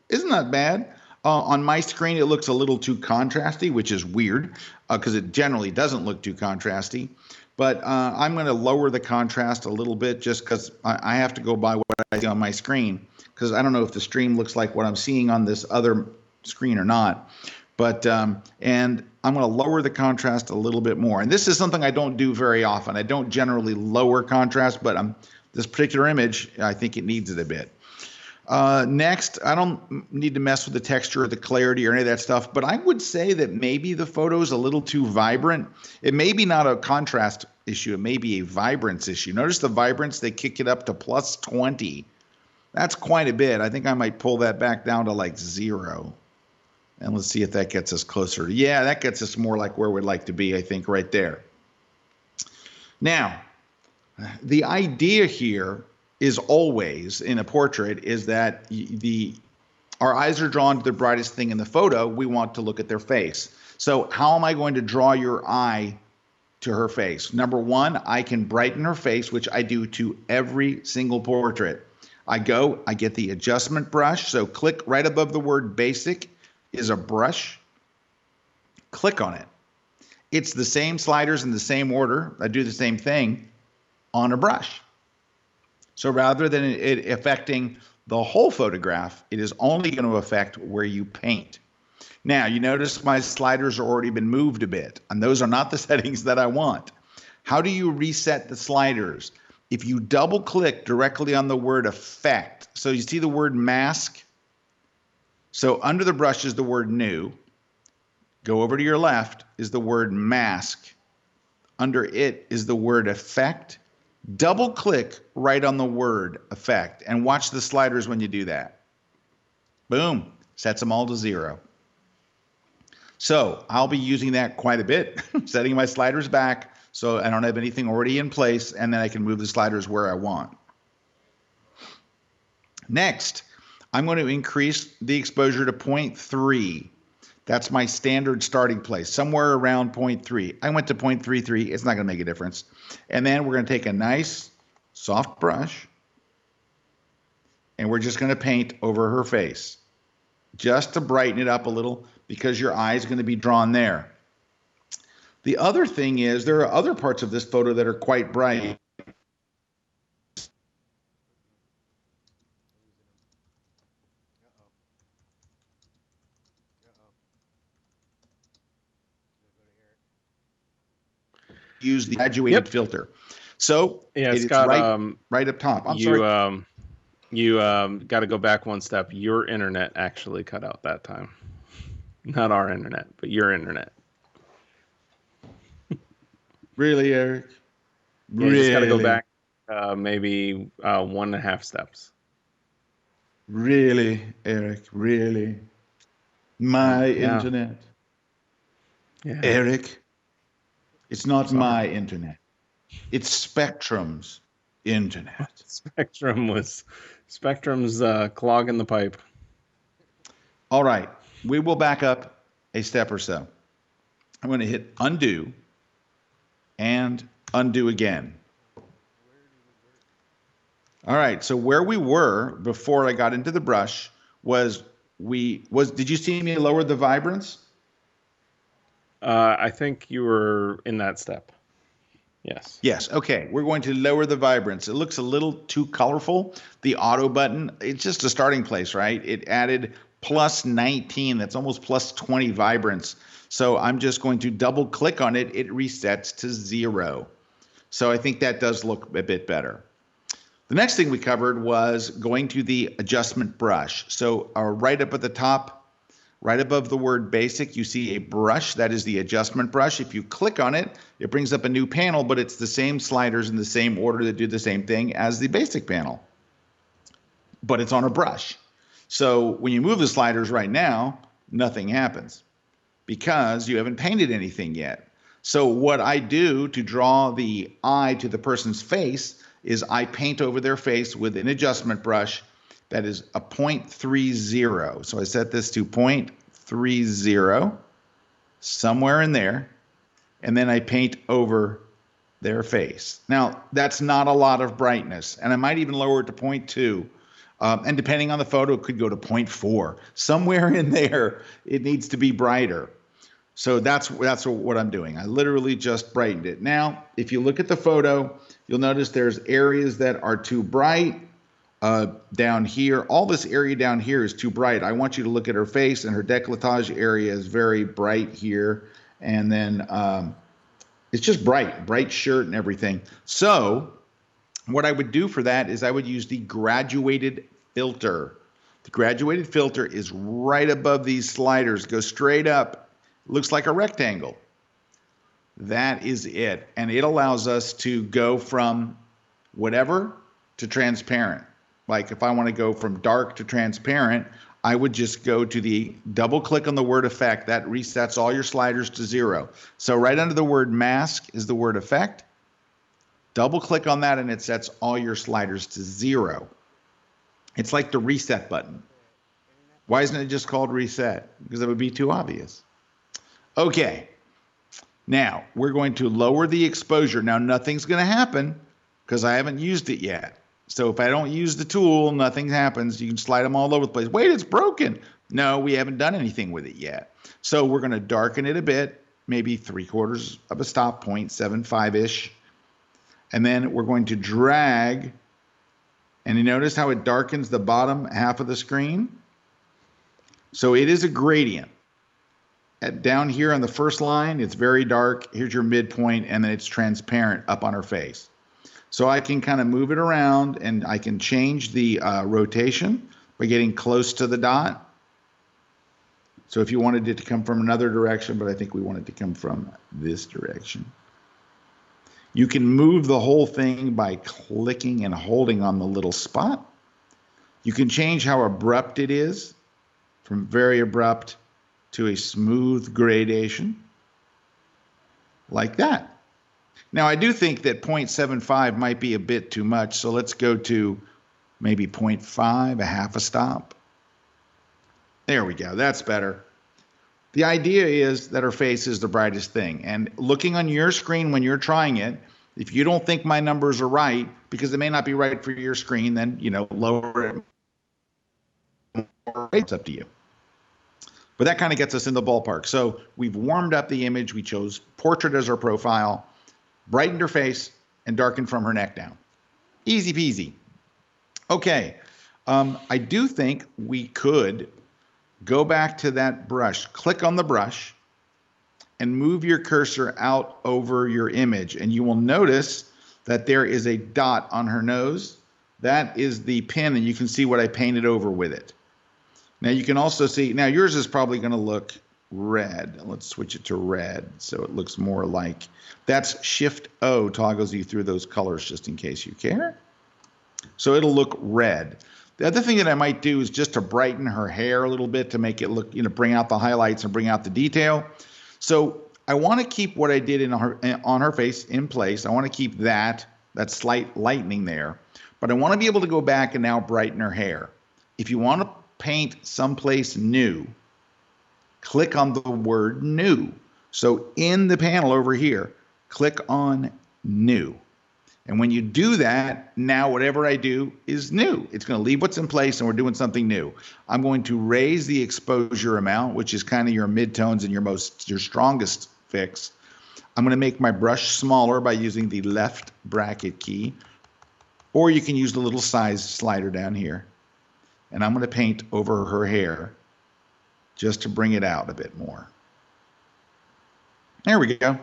Isn't that bad? On my screen, it looks a little too contrasty, which is weird because it generally doesn't look too contrasty. But I'm going to lower the contrast a little bit just because I have to go by what I see on my screen, because I don't know if the stream looks like what I'm seeing on this other screen or not. But and I'm going to lower the contrast a little bit more. And this is something I don't do very often. I don't generally lower contrast, but this particular image, I think it needs it a bit. Next, I don't need to mess with the texture or the clarity or any of that stuff, but I would say that maybe the photo is a little too vibrant. It may be not a contrast issue. It may be a vibrance issue. Notice the vibrance, they kick it up to plus 20. That's quite a bit. I think I might pull that back down to like 0. And let's see if that gets us closer. Yeah, that gets us more like where we'd like to be, I think, right there. Now, the idea here is always in a portrait is that our eyes are drawn to the brightest thing in the photo. We want to look at their face. So how am I going to draw your eye to her face? Number one, I can brighten her face, which I do to every single portrait. I get the adjustment brush. So click right above the word basic is a brush. Click on it. It's the same sliders in the same order. I do the same thing on a brush. So rather than it affecting the whole photograph, it is only going to affect where you paint. Now, you notice my sliders are already been moved a bit, and those are not the settings that I want. How do you reset the sliders? If you double click directly on the word effect, so you see the word mask. So under the brush is the word new. Go over to your left is the word mask. Under it is the word effect. Double click right on the word effect and watch the sliders when you do that. Boom, sets them all to 0. So I'll be using that quite a bit, setting my sliders back so I don't have anything already in place, and then I can move the sliders where I want. Next, I'm going to increase the exposure to 0.3. That's my standard starting place, somewhere around 0.3. I went to 0.33. It's not going to make a difference. And then we're going to take a nice soft brush, and we're just going to paint over her face just to brighten it up a little because your eye is going to be drawn there. The other thing is there are other parts of this photo that are quite bright. Use the graduated filter. So
yeah,
it's
got
right up top. I'm sorry.
You got to go back one step. Your internet actually cut out that time. Not our internet, but your internet.
Really, Eric?
Yeah, you just got to go back maybe 1.5 steps.
Really, Eric? Really? My
Yeah.
internet.
Yeah.
Eric, it's not
Sorry.
my internet. It's Spectrum's internet.
Spectrum's clogging the pipe.
All right, we will back up a step or so. I'm going to hit undo and undo again. All right, so where we were before I got into the brush was did you see me lower the vibrance?
I think you were in that step. Yes.
Yes. Okay. We're going to lower the vibrance. It looks a little too colorful. The auto button, it's just a starting place, right? It added plus 19. That's almost plus 20 vibrance. So I'm just going to double click on it. It resets to 0. So I think that does look a bit better. The next thing we covered was going to the adjustment brush. So right up at the top, right above the word basic, you see a brush. That is the adjustment brush. If you click on it, it brings up a new panel, but it's the same sliders in the same order that do the same thing as the basic panel. But it's on a brush. So when you move the sliders right now, nothing happens because you haven't painted anything yet. So what I do to draw the eye to the person's face is I paint over their face with an adjustment brush that is a 0.30. So I set this to 0.30, somewhere in there, and then I paint over their face. Now, that's not a lot of brightness, and I might even lower it to 0.2. And depending on the photo, it could go to 0.4. Somewhere in there, it needs to be brighter. So that's what I'm doing. I literally just brightened it. Now, if you look at the photo, you'll notice there's areas that are too bright. Down here, all this area down here is too bright. I want you to look at her face, and her décolletage area is very bright here. And then it's just bright shirt and everything. So what I would do for that is I would use the graduated filter. The graduated filter is right above these sliders. Go straight up. It looks like a rectangle. That is it. And it allows us to go from whatever to transparent. Like if I want to go from dark to transparent, I would just go to the double click on the word effect. That resets all your sliders to 0. So right under the word mask is the word effect. Double click on that and it sets all your sliders to 0. It's like the reset button. Why isn't it just called reset? Because it would be too obvious. Okay. Now we're going to lower the exposure. Now nothing's going to happen because I haven't used it yet. So if I don't use the tool, nothing happens. You can slide them all over the place. Wait, it's broken. No, we haven't done anything with it yet. So we're going to darken it a bit, maybe 3/4 of a stop, 0.75-ish. And then we're going to drag. And you notice how it darkens the bottom half of the screen? So it is a gradient. Down here on the first line, it's very dark. Here's your midpoint, and then it's transparent up on her face. So I can kind of move it around, and I can change the rotation by getting close to the dot. So if you wanted it to come from another direction, but I think we want it to come from this direction. You can move the whole thing by clicking and holding on the little spot. You can change how abrupt it is, from very abrupt to a smooth gradation, like that. Now, I do think that 0.75 might be a bit too much, so let's go to maybe 0.5, a half a stop. There we go. That's better. The idea is that her face is the brightest thing. And looking on your screen when you're trying it, if you don't think my numbers are right, because it may not be right for your screen, then, lower it. It's up to you. But that kind of gets us in the ballpark. So we've warmed up the image. We chose portrait as our profile, brightened her face, and darkened from her neck down. Easy peasy. Okay. I do think we could go back to that brush, click on the brush, and move your cursor out over your image. And you will notice that there is a dot on her nose. That is the pin, and you can see what I painted over with it. Now you can also see, now yours is probably going to look red. Let's switch it to red so it looks more like, that's Shift-O toggles you through those colors just in case you care. So it'll look red. The other thing that I might do is just to brighten her hair a little bit to make it look, bring out the highlights and bring out the detail. So I want to keep what I did on her face in place. I want to keep that slight lightening there, but I want to be able to go back and now brighten her hair. If you want to paint someplace new, click on the word new. So in the panel over here, click on new. And when you do that, now whatever I do is new. It's going to leave what's in place and we're doing something new. I'm going to raise the exposure amount, which is kind of your midtones and your strongest fix. I'm going to make my brush smaller by using the left bracket key, or you can use the little size slider down here. And I'm going to paint over her hair just to bring it out a bit more. There we go.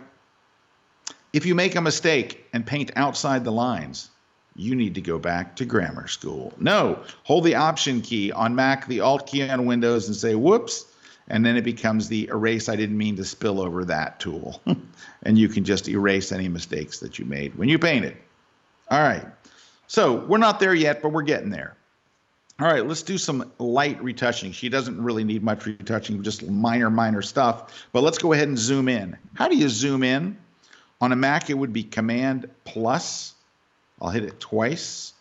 If you make a mistake and paint outside the lines, you need to go back to grammar school. No, hold the Option key on Mac, the Alt key on Windows, and say, whoops, and then it becomes the erase I didn't mean to spill over that tool. And you can just erase any mistakes that you made when you painted. All right, so we're not there yet, but we're getting there. All right, let's do some light retouching. She doesn't really need much retouching, just minor stuff, but let's go ahead and zoom in. How do you zoom in? On a Mac, it would be Command plus. I'll hit it twice,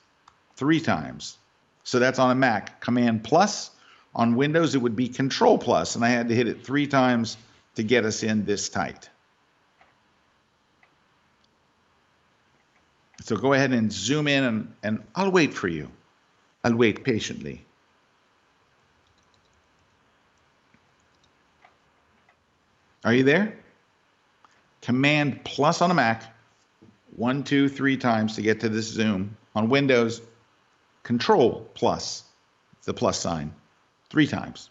3 times. So that's on a Mac, Command plus. On Windows, it would be Control plus, and I had to hit it 3 times to get us in this tight. So go ahead and zoom in, and I'll wait for you. I'll wait patiently. Are you there? Command plus on a Mac, 1, 2, 3 times to get to this zoom. On Windows, Control plus, the plus sign, 3 times.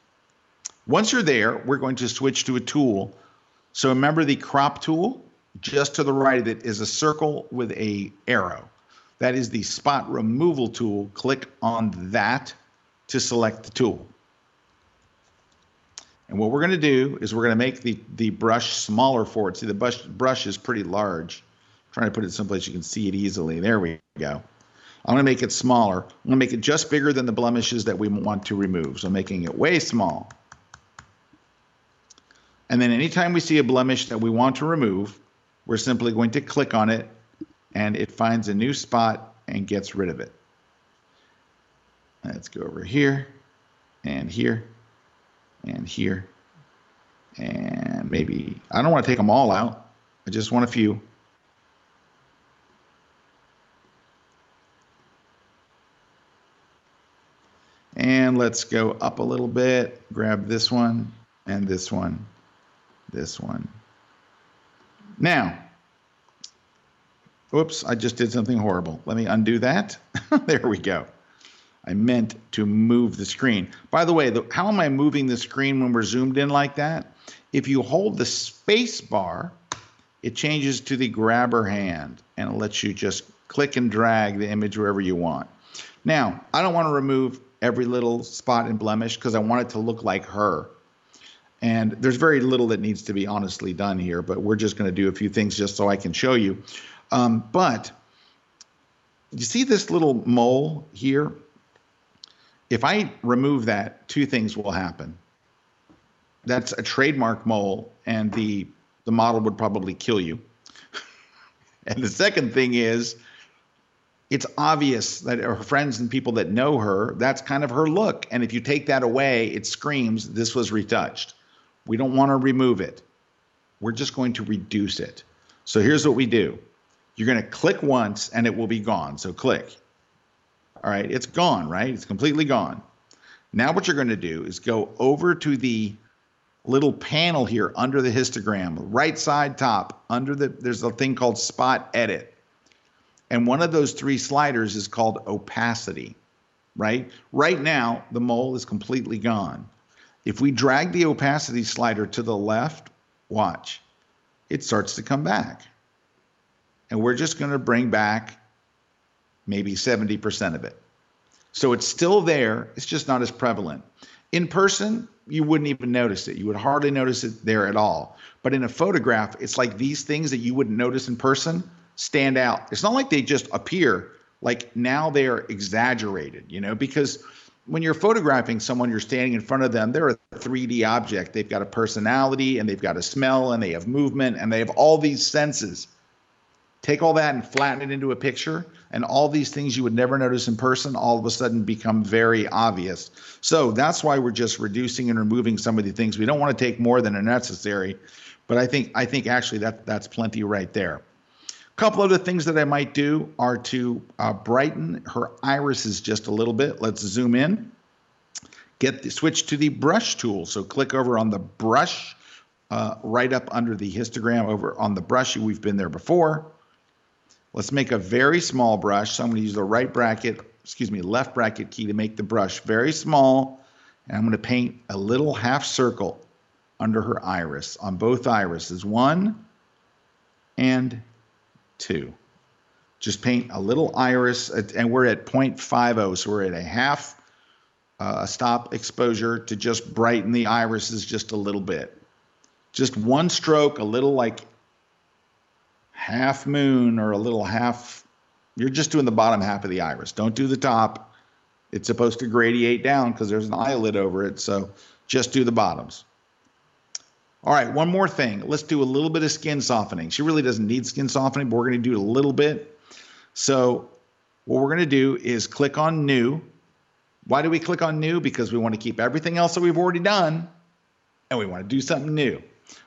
Once you're there, we're going to switch to a tool. So remember the crop tool? Just to the right of it is a circle with an arrow. That is the spot removal tool. Click on that to select the tool. And what we're going to do is we're going to make the brush smaller for it. See, the brush is pretty large. I'm trying to put it someplace you can see it easily. There we go. I'm going to make it smaller. I'm going to make it just bigger than the blemishes that we want to remove. So I'm making it way small. And then anytime we see a blemish that we want to remove, we're simply going to click on it, and it finds a new spot and gets rid of it. Let's go over here, and here, and here, and maybe, I don't want to take them all out. I just want a few. And let's go up a little bit, grab this one, and this one, this one. Now, oops, I just did something horrible. Let me undo that. There we go. I meant to move the screen. By the way, how am I moving the screen when we're zoomed in like that? If you hold the space bar, it changes to the grabber hand, and it lets you just click and drag the image wherever you want. Now, I don't want to remove every little spot and blemish because I want it to look like her. And there's very little that needs to be honestly done here, but we're just going to do a few things just so I can show you. But you see this little mole here? If I remove that, 2 things will happen. That's a trademark mole, and the model would probably kill you. And the second thing is, it's obvious that her friends and people that know her, that's kind of her look. And if you take that away, it screams this was retouched. We don't want to remove it. We're just going to reduce it. So here's what we do. You're going to click once and it will be gone. So click. All right, it's gone, right? It's completely gone. Now what you're going to do is go over to the little panel here under the histogram, right side top, there's a thing called Spot Edit. And one of those 3 sliders is called opacity, right? Right now, the mole is completely gone. If we drag the opacity slider to the left, watch, it starts to come back. And we're just going to bring back maybe 70% of it. So it's still there, it's just not as prevalent. In person, you wouldn't even notice it. You would hardly notice it there at all. But in a photograph, it's like these things that you wouldn't notice in person stand out. It's not like they just appear like now they are exaggerated, because when you're photographing someone, you're standing in front of them, they're a 3D object. They've got a personality and they've got a smell and they have movement and they have all these senses. Take all that and flatten it into a picture, and all these things you would never notice in person all of a sudden become very obvious. So that's why we're just reducing and removing some of the things. We don't want to take more than are necessary, but I think actually that's plenty right there. A couple other things that I might do are to brighten her irises just a little bit. Let's zoom in. Switch to the brush tool. So click over on the brush, right up under the histogram over on the brush. We've been there before. Let's make a very small brush. So I'm going to use the left bracket key to make the brush very small. And I'm going to paint a little half circle under her iris on both irises, 1 and 2. Just paint a little iris, and we're at 0.50, so we're at a half stop exposure to just brighten the irises just a little bit. Just one stroke, a little like half moon or a little half. You're just doing the bottom half of the iris. Don't do the top. It's supposed to gradiate down because there's an eyelid over it, so just do the bottoms. All right, one more thing. Let's do a little bit of skin softening. She really doesn't need skin softening, but we're going to do it a little bit. So what we're going to do is click on New. Why do we click on New? Because we want to keep everything else that we've already done, and we want to do something new.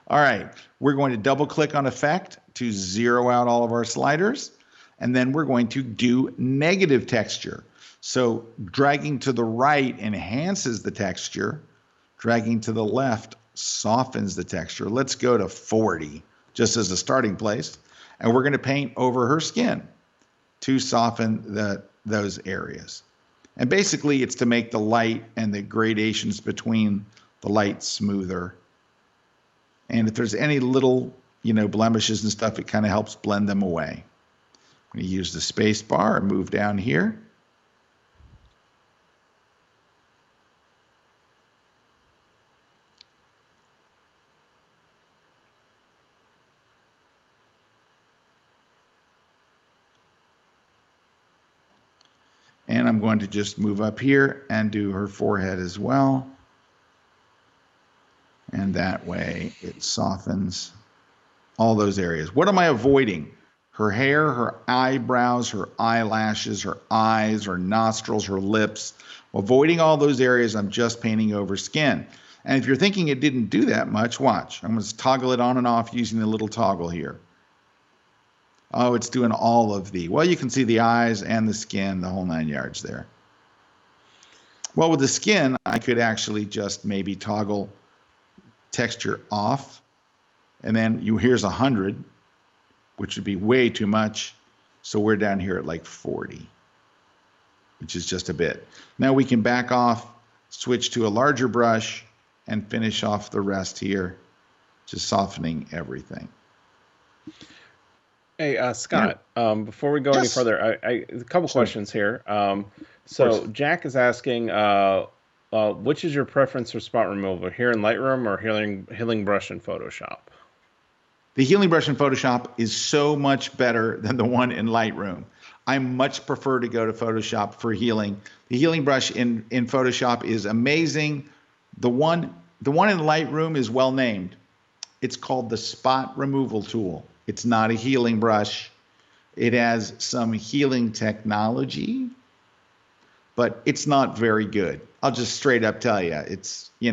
All right, we're going to double click on Effect to zero out all of our sliders, and then we're going to do negative texture. So dragging to the right enhances the texture. Dragging to the left softens the texture. Let's go to 40 just as a starting place. And we're going to paint over her skin to soften those areas. And basically it's to make the light and the gradations between the light smoother. And if there's any little, blemishes and stuff, it kind of helps blend them away. I'm going to use the space bar and move down here. And I'm going to just move up here and do her forehead as well. And that way it softens all those areas. What am I avoiding? Her hair, her eyebrows, her eyelashes, her eyes, her nostrils, her lips. Avoiding all those areas, I'm just painting over skin. And if you're thinking it didn't do that much, watch. I'm going to toggle it on and off using the little toggle here. Oh, it's doing all of the. Well, you can see the eyes and the skin, the whole 9 yards there. Well, with the skin, I could actually just maybe toggle texture off. And then here's 100, which would be way too much. So we're down here at like 40, which is just a bit. Now we can back off, switch to a larger brush, and finish off the rest here, just softening everything.
Hey, Scott, before we go any further, a couple questions here. So Jack is asking, which is your preference for spot removal, here in Lightroom or healing brush in Photoshop?
The healing brush in Photoshop is so much better than the one in Lightroom. I much prefer to go to Photoshop for healing. The healing brush in Photoshop is amazing. The one in Lightroom is well named. It's called the spot removal tool. It's not a healing brush. It has some healing technology, but it's not very good. I'll just straight up tell you, it's, you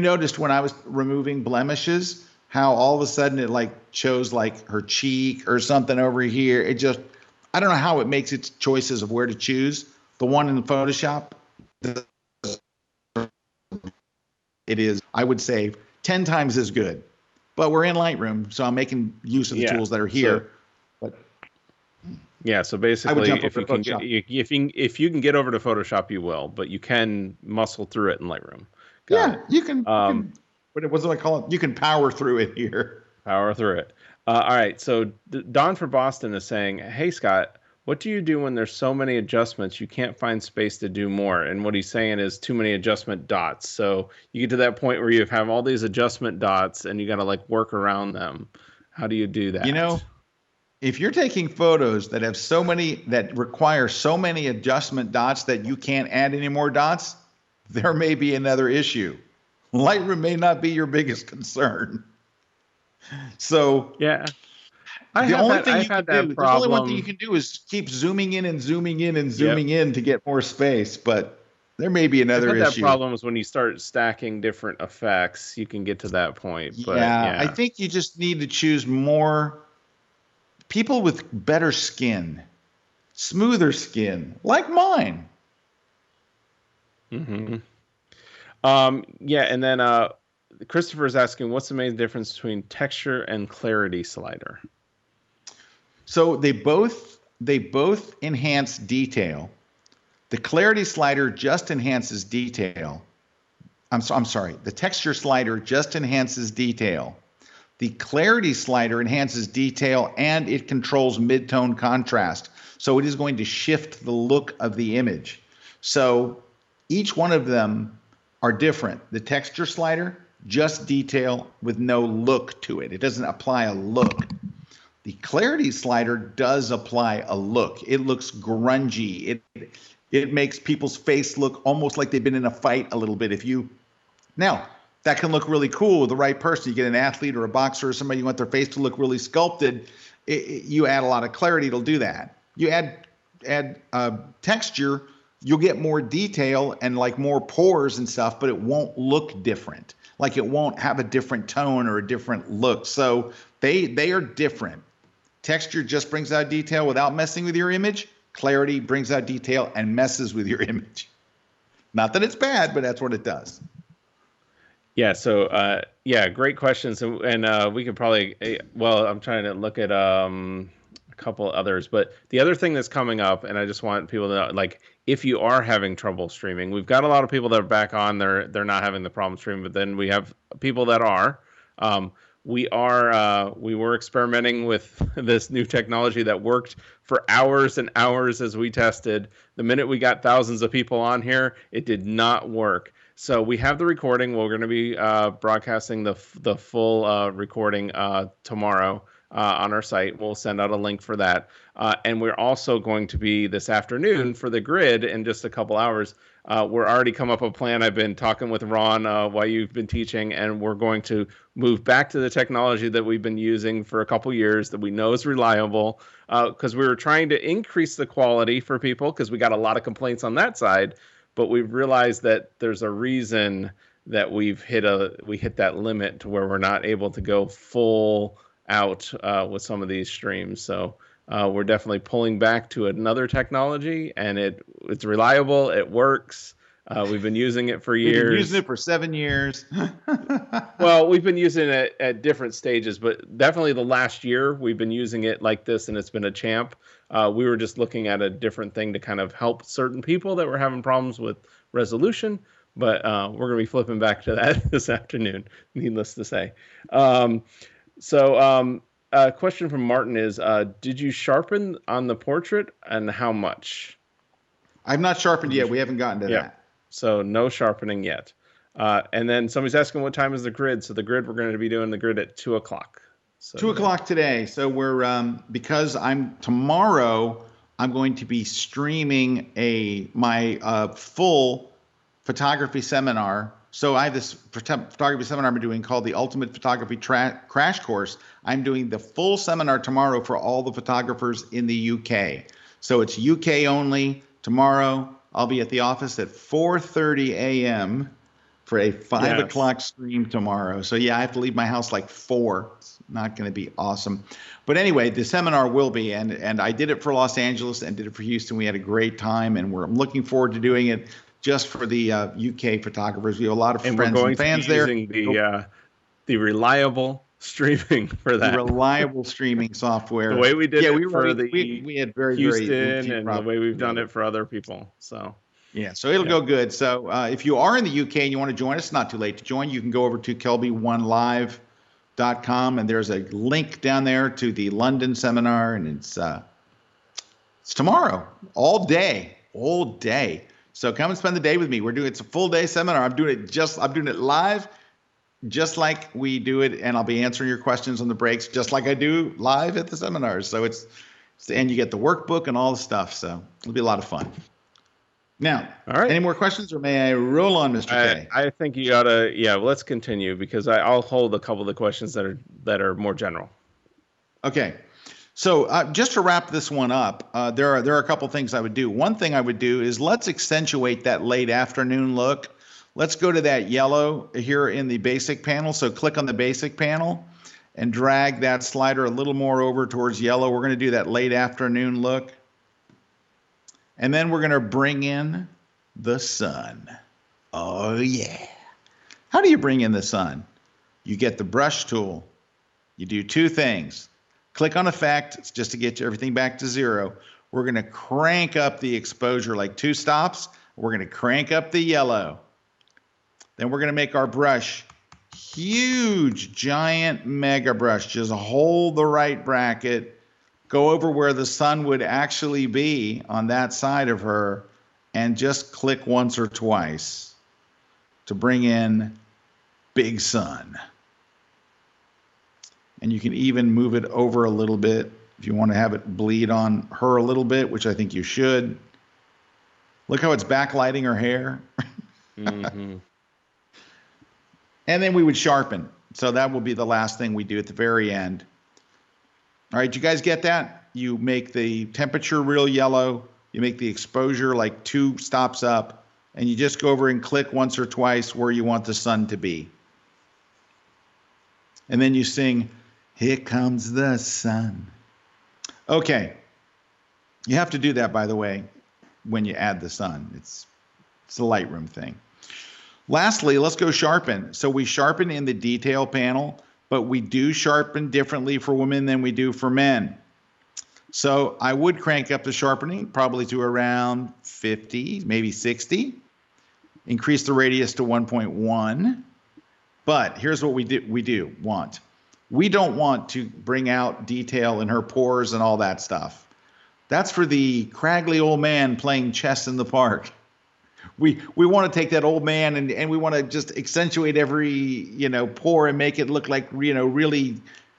noticed when I was removing blemishes, how all of a sudden it like chose like her cheek or something over here. I don't know how it makes its choices of where to choose. The one in Photoshop, it is, I would say, 10 times as good. But we're in Lightroom, so I'm making use of the tools that are here.
So basically, if you can get over to Photoshop, you will. But you can muscle through it in Lightroom.
You can. What do I call it? You can power through it here.
Power through it. All right. So Don for Boston is saying, "Hey Scott, what do you do when there's so many adjustments you can't find space to do more?" And what he's saying is too many adjustment dots. So you get to that point where you have all these adjustment dots and you got to like work around them. How do you do that?
if you're taking photos that have so many, that require so many adjustment dots that you can't add any more dots, there may be another issue. Lightroom may not be your biggest concern. So
Yeah.
the only thing
I've
you can
had that
do, there's only one thing you
problem.
can do is keep zooming in and zooming in and
Yep.
zooming in to get more space, but there may be
I've
another
had that
issue.
problem is when you start stacking different effects, you can get to that point. But
Yeah, I
yeah.
think you just need to choose more people with better skin, smoother skin, like mine.
hmm yeah, and then Christopher is asking, what's the main difference between texture and clarity slider?
So they both enhance detail. The clarity slider just enhances detail. I'm sorry. The texture slider just enhances detail. The clarity slider enhances detail and it controls mid-tone contrast. So it is going to shift the look of the image. So each one of them are different. The texture slider, just detail with no look to it. It doesn't apply a look. The clarity slider does apply a look. It looks grungy. It makes people's face look almost like they've been in a fight a little bit. Now, that can look really cool with the right person. You get an athlete or a boxer or somebody, you want their face to look really sculpted. You add a lot of clarity, it'll do that. You add texture, you'll get more detail and like more pores and stuff, but it won't look different. Like it won't have a different tone or a different look. So they are different. Texture just brings out detail without messing with your image. Clarity brings out detail and messes with your image. Not that it's bad, but that's what it does.
Yeah, so yeah, great questions, and we could probably well, I'm trying to look at a couple others, but the other thing that's coming up, and I just want people to know, like, if you are having trouble streaming, we've got a lot of people that are back on, they're not having the problem streaming, but then we have people that are. We were experimenting with this new technology that worked for hours and hours as we tested. The minute we got thousands of people on here, it did not work. So we have the recording. We're going to be broadcasting the full recording tomorrow on our site. We'll send out a link for that. And we're also going to be this afternoon for the grid in just a couple hours. We're already come up with a plan. I've been talking with Ron while you've been teaching, and we're going to move back to the technology that we've been using for a couple years that we know is reliable, because we were trying to increase the quality for people because we got a lot of complaints on that side. But we've realized that there's a reason that we hit that limit to where we're not able to go full out with some of these streams. So we're definitely pulling back to another technology, and it's reliable. It works. We've been using it for years.
We've been using it for 7 years.
Well, we've been using it at different stages, but definitely the last year we've been using it like this, and it's been a champ. We were just looking at a different thing to kind of help certain people that were having problems with resolution, but we're going to be flipping back to that this afternoon, needless to say. A question from Martin is, did you sharpen on the portrait, and how much?
I've not sharpened yet. We haven't gotten to that.
So no sharpening yet. And then somebody's asking what time is the grid. So the grid, we're going to be doing the grid at 2:00. So
2:00 today. So we're because tomorrow I'm going to be streaming my full photography seminar. So I have this photography seminar I'm doing called the Ultimate Photography Crash Course. I'm doing the full seminar tomorrow for all the photographers in the UK. So it's UK only tomorrow. I'll be at the office at 4:30 a.m. for a 5 o'clock stream tomorrow. So yeah, I have to leave my house like 4. It's not going to be awesome. But anyway, the seminar will be, and I did it for Los Angeles and did it for Houston. We had a great time, and we're looking forward to doing it just for the UK photographers. We have a lot of friends and fans there.
Using the reliable streaming for that.
The reliable streaming software.
The way we did it for
we had very
Houston, and the way we've done it for other people. So
yeah, so it'll go good. So if you are in the UK and you want to join us, it's not too late to join. You can go over to kelby1live.com, and there's a link down there to the London seminar, and it's tomorrow, all day. So come and spend the day with me. It's a full day seminar. I'm doing it live. just like we do it, and I'll be answering your questions on the breaks, just like I do live at the seminars. So and you get the workbook and all the stuff. So it'll be a lot of fun. Now,
All right.
any more questions, or may I roll on, Mr. K?
I think you oughta, yeah, let's continue because I'll hold a couple of the questions that are more general.
Okay. So just to wrap this one up, there are a couple things I would do. One thing I would do is let's accentuate that late afternoon look. Let's go to that yellow here in the basic panel. So click on the basic panel and drag that slider a little more over towards yellow. We're going to do that late afternoon look. And then we're going to bring in the sun. Oh, yeah. How do you bring in the sun? You get the brush tool. You do two things. Click on effect. It's just to get everything back to 0. We're going to crank up the exposure like 2 stops. We're going to crank up the yellow. Then we're going to make our brush huge, giant mega brush. Just hold the right bracket. Go over where the sun would actually be on that side of her and just click once or twice to bring in big sun. And you can even move it over a little bit if you want to have it bleed on her a little bit, which I think you should. Look how it's backlighting her hair.
Mm-hmm.
And then we would sharpen. So that will be the last thing we do at the very end. All right, you guys get that? You make the temperature real yellow. You make the exposure like 2 stops up. And you just go over and click once or twice where you want the sun to be. And then you sing, "Here comes the sun." Okay. You have to do that, by the way, when you add the sun. It's a Lightroom thing. Lastly, let's go sharpen. So we sharpen in the detail panel, but we do sharpen differently for women than we do for men. So I would crank up the sharpening probably to around 50, maybe 60. Increase the radius to 1.1. But here's what we want. We don't want to bring out detail in her pores and all that stuff. That's for the craggy old man playing chess in the park. We want to take that old man and we want to just accentuate every, pore and make it look like, really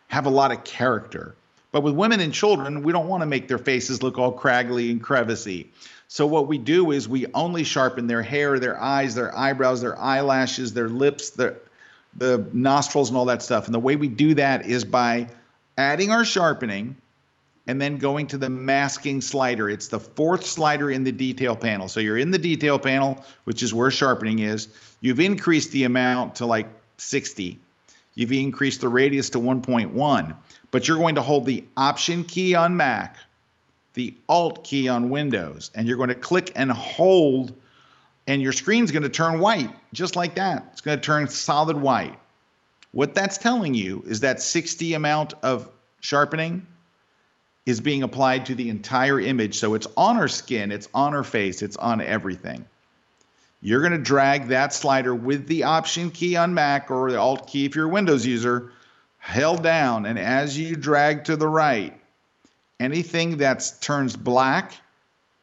have a lot of character. But with women and children, we don't want to make their faces look all craggy and crevassy. So what we do is we only sharpen their hair, their eyes, their eyebrows, their eyelashes, their lips, the nostrils and all that stuff. And the way we do that is by adding our sharpening and then going to the masking slider. It's the 4th slider in the detail panel. So you're in the detail panel, which is where sharpening is. You've increased the amount to like 60. You've increased the radius to 1.1. But you're going to hold the Option key on Mac, the Alt key on Windows, and you're going to click and hold, and your screen's going to turn white, just like that. It's going to turn solid white. What that's telling you is that 60 amount of sharpening is being applied to the entire image. So it's on her skin, it's on her face, it's on everything. You're going to drag that slider with the Option key on Mac or the Alt key if you're a Windows user, held down, and as you drag to the right, anything that turns black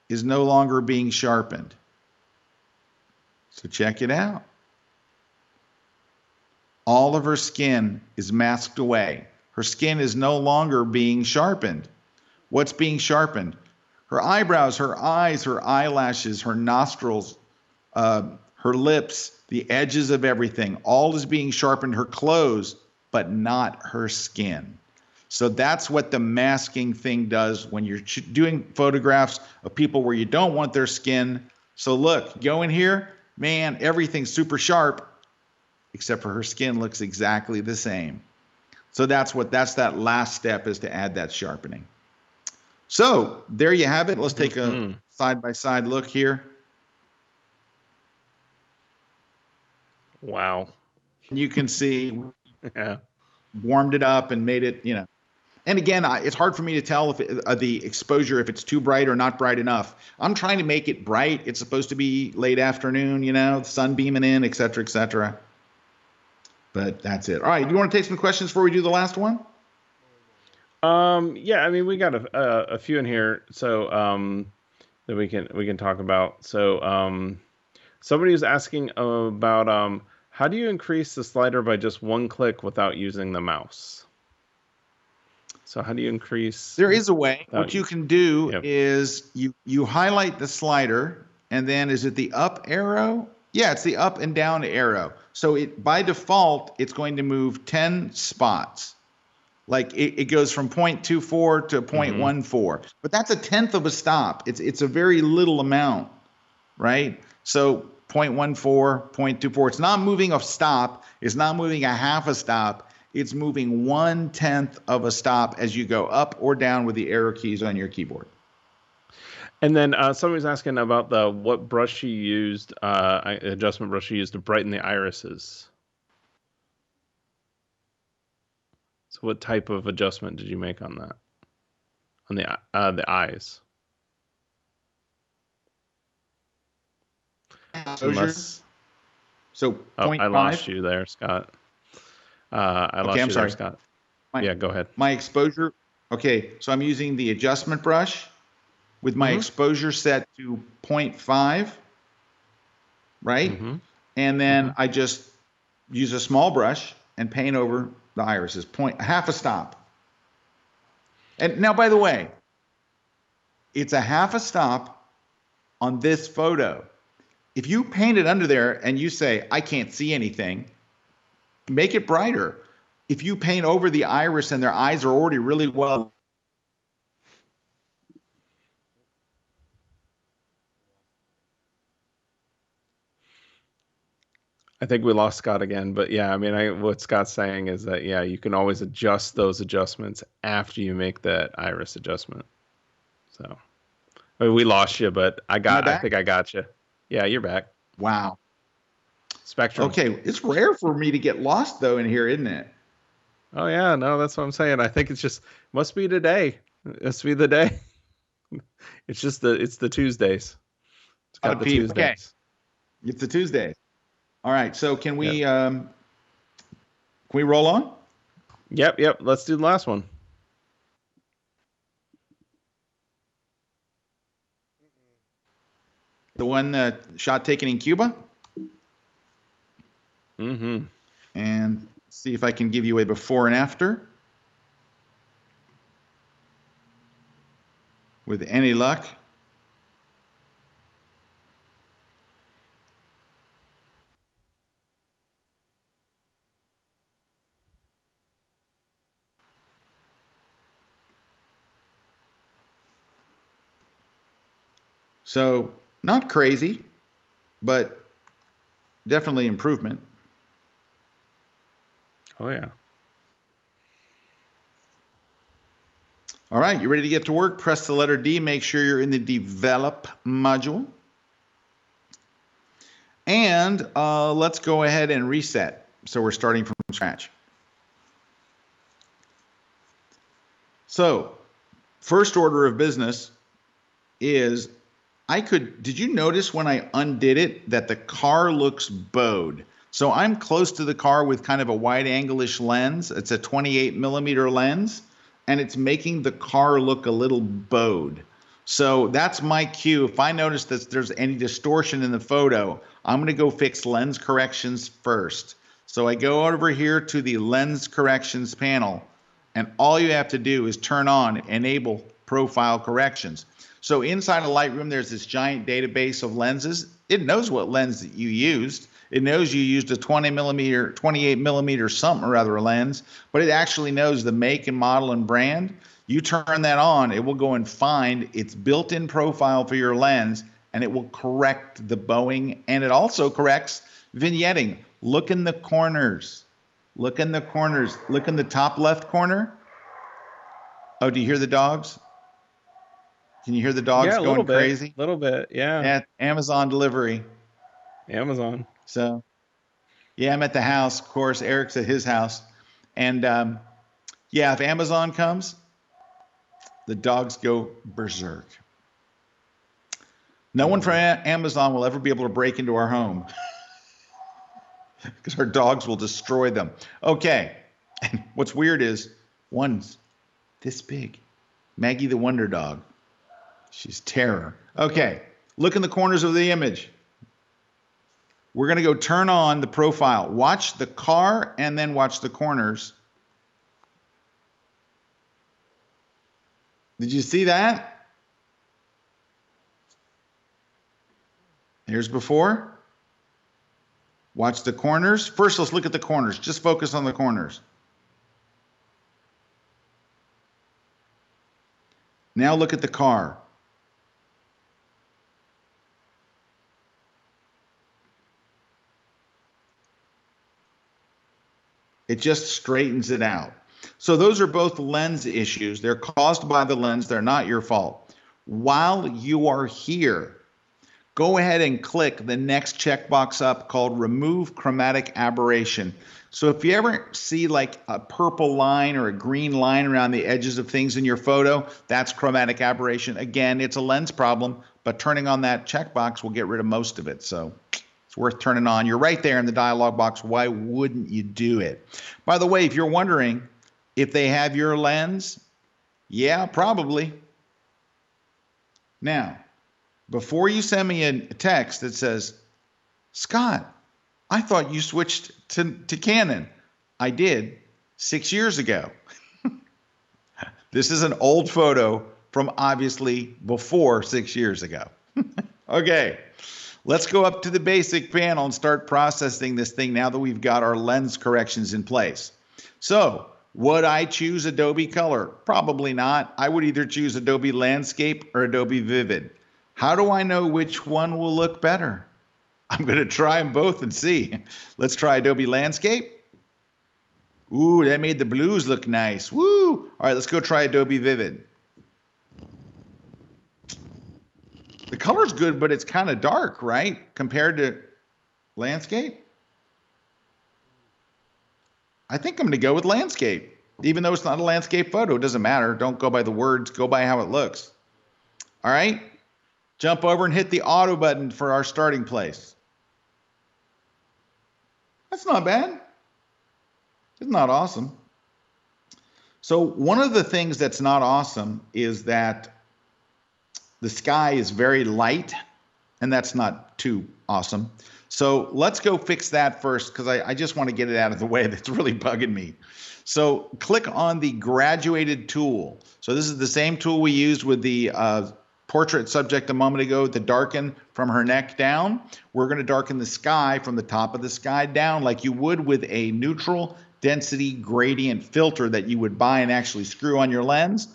is no longer being sharpened. So check it out. All of her skin is masked away. Her skin is no longer being sharpened. What's being sharpened? Her eyebrows, her eyes, her eyelashes, her nostrils, her lips, the edges of everything. All is being sharpened. Her clothes, but not her skin. So that's what the masking thing does when you're doing photographs of people where you don't want their skin. So look, go in here, man, everything's super sharp, except for her skin looks exactly the same. So that's that last step, is to add that sharpening. So there you have it. Let's take a side-by-side look here.
Wow.
You can see,
Yeah.
warmed it up and made it, And again, it's hard for me to tell if the exposure, if it's too bright or not bright enough. I'm trying to make it bright. It's supposed to be late afternoon, the sun beaming in, et cetera, et cetera. But that's it. All right, do you want to take some questions before we do the last one?
Yeah, I mean, we got a few in here, so that we can talk about. So somebody was asking about How do you increase the slider by just one click without using the mouse? So how do you increase?
There is a way. What you
you-
can do
Yep.
is you highlight the slider, and then is it the up arrow? Yeah, it's the up and down arrow. So it by default, it's going to move 10 spots. Like it goes from 0.24 to 0.14, but that's a tenth of a stop. It's a very little amount, right? So 0.14, 0.24. It's not moving a stop. It's not moving a half a stop. It's moving 1/10 of a stop as you go up or down with the arrow keys on your keyboard.
And then somebody's asking about what brush you used, adjustment brush you used to brighten the irises. So what type of adjustment did you make on that? On the eyes? Unless,
So
oh,
0.5.
I lost you there, Scott. I lost
I'm
you
sorry.
there, Scott.
My,
Yeah, go ahead.
My exposure. Okay, so I'm using the adjustment brush with my exposure set to 0.5, right? And then I just use a small brush and paint over the irises, half a stop. And now, by the way, it's a half a stop on this photo. If you paint it under there and you say, I can't see anything, make it brighter. If you paint over the iris and their eyes are already really well.
I think we lost Scott again, but yeah, I mean, what Scott's saying is that, yeah, you can always adjust those adjustments after you make that iris adjustment. So I mean, we lost you, but I think I got you. Yeah, you're back.
Wow.
Spectrum.
Okay, it's rare for me to get lost though in here, isn't it?
Oh yeah, no, that's what I'm saying. I think must be today. It must be the day. It's the Tuesdays. It's got the Tuesdays.
Okay. It's the Tuesdays. All right. So can we roll on?
Yep. Let's do the last one.
The one shot taken in Cuba?
Mm-hmm.
And see if I can give you a before and after. With any luck. So not crazy, but definitely improvement.
Oh yeah.
All right, you ready to get to work? Press the letter D. Make sure you're in the develop module. And let's go ahead and reset. So we're starting from scratch. So first order of business is did you notice when I undid it that the car looks bowed? So I'm close to the car with kind of a wide angle-ish lens. It's a 28 millimeter lens, and it's making the car look a little bowed. So that's my cue. If I notice that there's any distortion in the photo, I'm going to go fix lens corrections first. So I go over here to the lens corrections panel, and all you have to do is turn on enable profile corrections. So inside of Lightroom, there's this giant database of lenses. It knows what lens that you used. It knows you used a 20 millimeter, 28 millimeter something or other lens, but it actually knows the make and model and brand. You turn that on, it will go and find its built-in profile for your lens, and it will correct the bowing, and it also corrects vignetting. Look in the corners. Look in the corners. Look in the top left corner. Oh, do you hear the dogs? Can you hear the dogs going crazy?
A little bit, yeah.
At Amazon delivery.
Amazon.
So, yeah, I'm at the house. Of course, Eric's at his house. And yeah, if Amazon comes, the dogs go berserk. No one from Amazon will ever be able to break into our home because our dogs will destroy them. Okay. And what's weird is one's this big. Maggie the Wonder Dog. She's terror. Okay. Look in the corners of the image. We're going to go turn on the profile. Watch the car and then watch the corners. Did you see that? Here's before. Watch the corners. First, let's look at the corners. Just focus on the corners. Now look at the car. It just straightens it out. So those are both lens issues. They're caused by the lens. They're not your fault. While you are here, go ahead and click the next checkbox up called Remove Chromatic Aberration. So if you ever see like a purple line or a green line around the edges of things in your photo, that's chromatic aberration. Again, it's a lens problem, but turning on that checkbox will get rid of most of it. So it's worth turning on. You're right there in the dialog box. Why wouldn't you do it? By the way, if you're wondering if they have your lens, yeah, probably. Now, before you send me a text that says, Scott, I thought you switched to Canon. I did 6 years ago. This is an old photo from obviously before 6 years ago. Okay, let's go up to the basic panel and start processing this thing now that we've got our lens corrections in place. So, would I choose Adobe Color? Probably not. I would either choose Adobe Landscape or Adobe Vivid. How do I know which one will look better? I'm going to try them both and see. Let's try Adobe Landscape. Ooh, that made the blues look nice. Woo! All right, let's go try Adobe Vivid. The color's good, but it's kind of dark, right? Compared to Landscape. I think I'm going to go with Landscape. Even though it's not a landscape photo, it doesn't matter. Don't go by the words, go by how it looks. All right? Jump over and hit the auto button for our starting place. That's not bad. It's not awesome. So one of the things that's not awesome is that the sky is very light, and that's not too awesome. So let's go fix that first, because I just want to get it out of the way. That's really bugging me. So click on the graduated tool. So this is the same tool we used with the portrait subject a moment ago to darken from her neck down. We're going to darken the sky from the top of the sky down like you would with a neutral density gradient filter that you would buy and actually screw on your lens.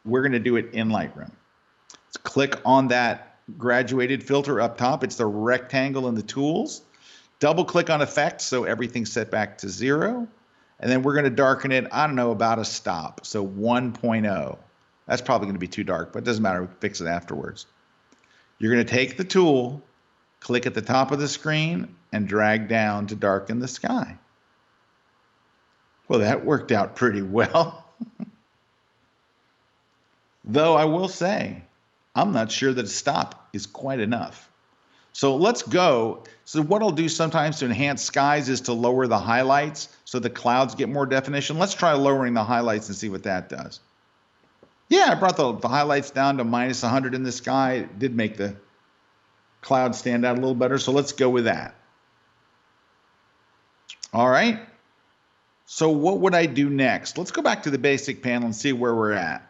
We're going to do it in Lightroom. Let's click on that graduated filter up top. It's the rectangle in the tools. Double click on effects so everything's set back to 0. And then we're going to darken it, I don't know, about a stop. So 1.0. That's probably going to be too dark, but it doesn't matter. We can fix it afterwards. You're going to take the tool, click at the top of the screen, and drag down to darken the sky. Well, that worked out pretty well. Though I will say, I'm not sure that a stop is quite enough. So let's go. So what I'll do sometimes to enhance skies is to lower the highlights so the clouds get more definition. Let's try lowering the highlights and see what that does. Yeah, I brought the highlights down to minus 100 in the sky. It did make the clouds stand out a little better, so let's go with that. All right. So what would I do next? Let's go back to the basic panel and see where we're at.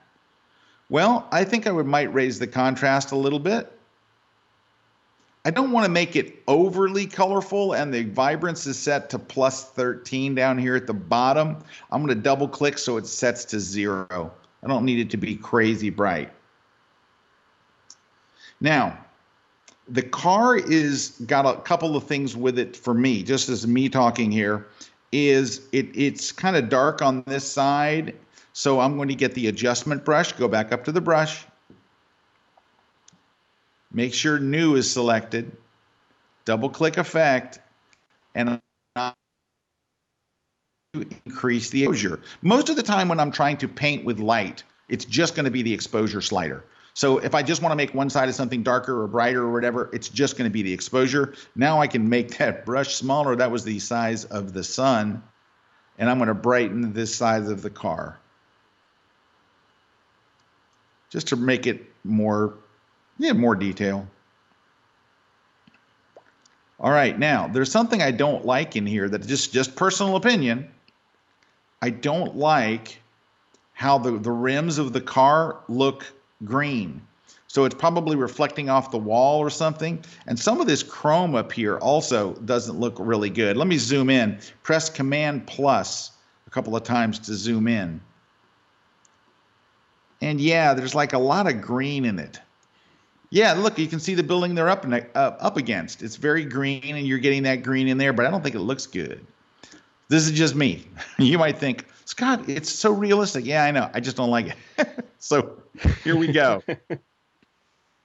Well, I think I might raise the contrast a little bit. I don't want to make it overly colorful, and the vibrance is set to plus 13 down here at the bottom. I'm going to double click so it sets to 0. I don't need it to be crazy bright. Now, the car is got a couple of things with it for me, just as me talking here, is it's kind of dark on this side. So I'm going to get the adjustment brush, go back up to the brush, make sure new is selected, double click effect, and increase the exposure. Most of the time when I'm trying to paint with light, it's just going to be the exposure slider. So if I just want to make one side of something darker or brighter or whatever, it's just going to be the exposure. Now I can make that brush smaller. That was the size of the sun. And I'm going to brighten this side of the car, just to make it more, more detail. All right, now there's something I don't like in here that just personal opinion. I don't like how the rims of the car look green. So it's probably reflecting off the wall or something. And some of this chrome up here also doesn't look really good. Let me zoom in. Press Command plus a couple of times to zoom in. And yeah, there's like a lot of green in it. Yeah, look, you can see the building they're up against. It's very green, and you're getting that green in there, but I don't think it looks good. This is just me. You might think, Scott, it's so realistic. Yeah, I know. I just don't like it. So here we go.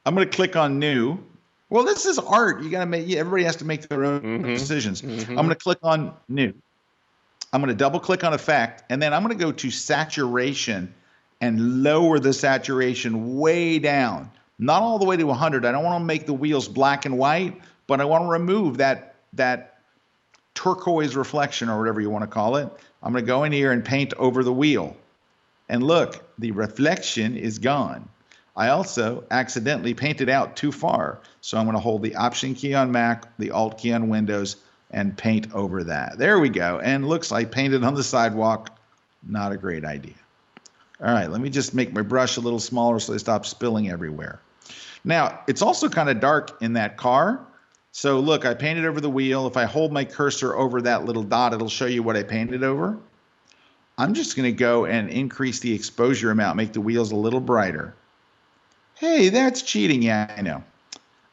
I'm going to click on New. Well, this is art. You got to make. Everybody has to make their own decisions. I'm going to click on New. I'm going to double click on Effect, and then I'm going to go to Saturation and lower the saturation way down. Not all the way to 100. I don't want to make the wheels black and white, but I want to remove that turquoise reflection or whatever you want to call it. I'm going to go in here and paint over the wheel. And look, the reflection is gone. I also accidentally painted out too far. So I'm going to hold the Option key on Mac, the Alt key on Windows, and paint over that. There we go. And looks like painted on the sidewalk. Not a great idea. All right, let me just make my brush a little smaller so they stop spilling everywhere. Now, it's also kind of dark in that car. So look, I painted over the wheel. If I hold my cursor over that little dot, it'll show you what I painted over. I'm just going to go and increase the exposure amount, make the wheels a little brighter. Hey, that's cheating. Yeah, I know.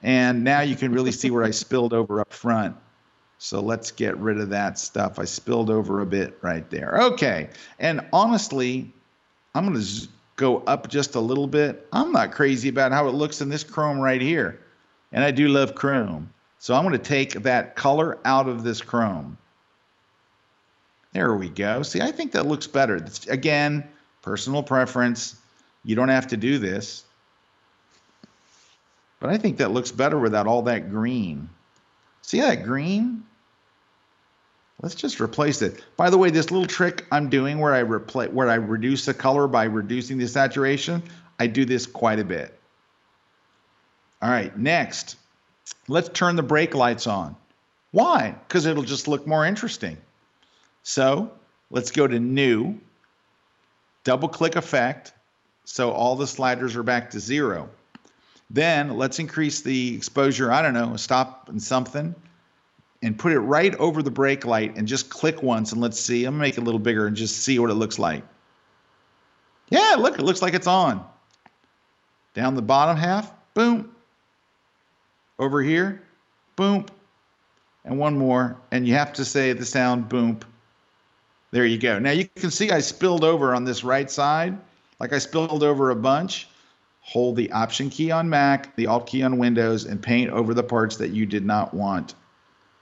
And now you can really see where I spilled over up front. So let's get rid of that stuff. I spilled over a bit right there. Okay. And honestly, I'm going to go up just a little bit. I'm not crazy about how it looks in this chrome right here. And I do love chrome. So I'm going to take that color out of this chrome. There we go. See, I think that looks better. It's, again, personal preference. You don't have to do this. But I think that looks better without all that green. See that green? Let's just replace it. By the way, this little trick I'm doing where I reduce the color by reducing the saturation, I do this quite a bit. All right, next, let's turn the brake lights on. Why? Because it'll just look more interesting. So let's go to New, double click Effect, so all the sliders are back to 0. Then let's increase the exposure, I don't know, stop and something, and put it right over the brake light and just click once and let's see. I'm gonna make it a little bigger and just see what it looks like. Yeah, look, it looks like it's on. Down the bottom half, boom. Over here, boom. And one more, and you have to say the sound boom. There you go. Now you can see I spilled over on this right side, like I spilled over a bunch. Hold the Option key on Mac, the Alt key on Windows, and paint over the parts that you did not want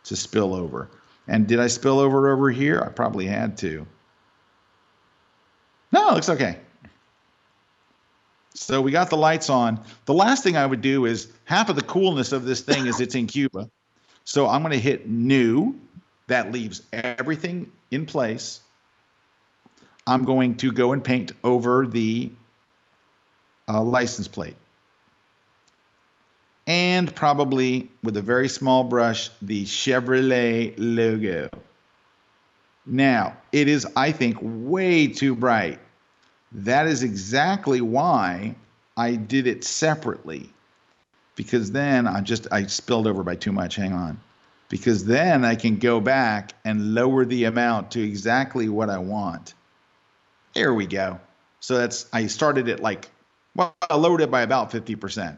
to spill over. And did I spill over here? I probably had to. No, it looks okay. So we got the lights on. The last thing I would do is, half of the coolness of this thing is it's in Cuba. So I'm going to hit New. That leaves everything in place. I'm going to go and paint over the license plate. And probably with a very small brush, the Chevrolet logo. Now, it is, I think, way too bright. That is exactly why I did it separately. Because then I spilled over by too much, hang on. Because then I can go back and lower the amount to exactly what I want. There we go. So I started it I lowered it by about 50%.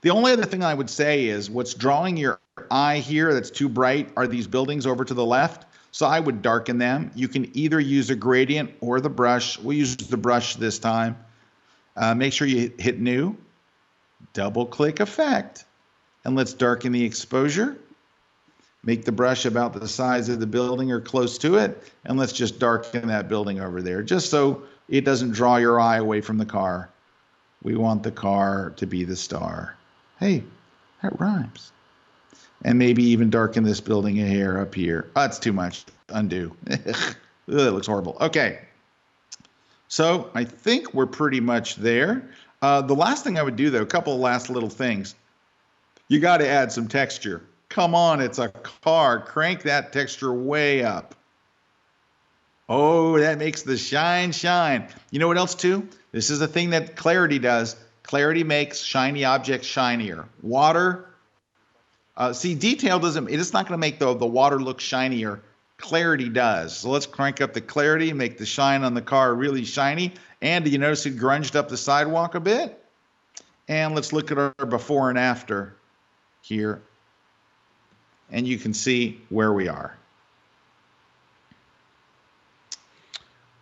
The only other thing I would say is what's drawing your eye here that's too bright are these buildings over to the left. So I would darken them. You can either use a gradient or the brush. We'll use the brush this time. Make sure you hit New, double click Effect, and let's darken the exposure. Make the brush about the size of the building or close to it, and let's just darken that building over there, just so it doesn't draw your eye away from the car. We want the car to be the star. Hey, that rhymes. And maybe even darken this building a hair up here. Oh, that's too much. Undo. Ugh, it looks horrible. Okay. So I think we're pretty much there. The last thing I would do, though, a couple of last little things. You got to add some texture. Come on, it's a car. Crank that texture way up. Oh, that makes the shine shine. You know what else too? This is a thing that clarity does. Clarity makes shiny objects shinier. Water, see, detail doesn't, it's not going to make the water look shinier. Clarity does. So let's crank up the clarity, make the shine on the car really shiny. And do you notice it grunged up the sidewalk a bit? And let's look at our before and after here. And you can see where we are.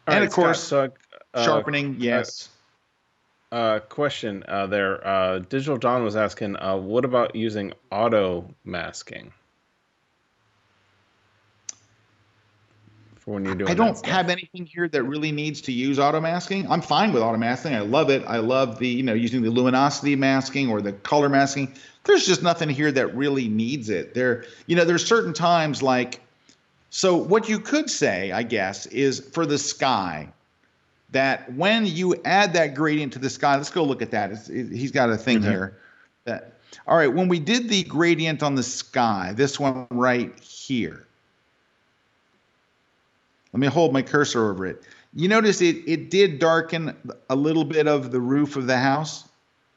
All
and
right,
of course,
Scott, so,
sharpening, yes.
Question there. Digital John was asking, what about using auto masking for when you're doing
I
that
don't
stuff?
have anything here that really needs to use auto masking. I'm fine with auto masking. I love it. I love the, using the luminosity masking or the color masking. There's just nothing here that really needs it. There's certain times like, so what you could say, I guess, is for the sky, that when you add that gradient to the sky, let's go look at that. He's got a thing here. All right, when we did the gradient on the sky, this one right here, let me hold my cursor over it. You notice it did darken a little bit of the roof of the house,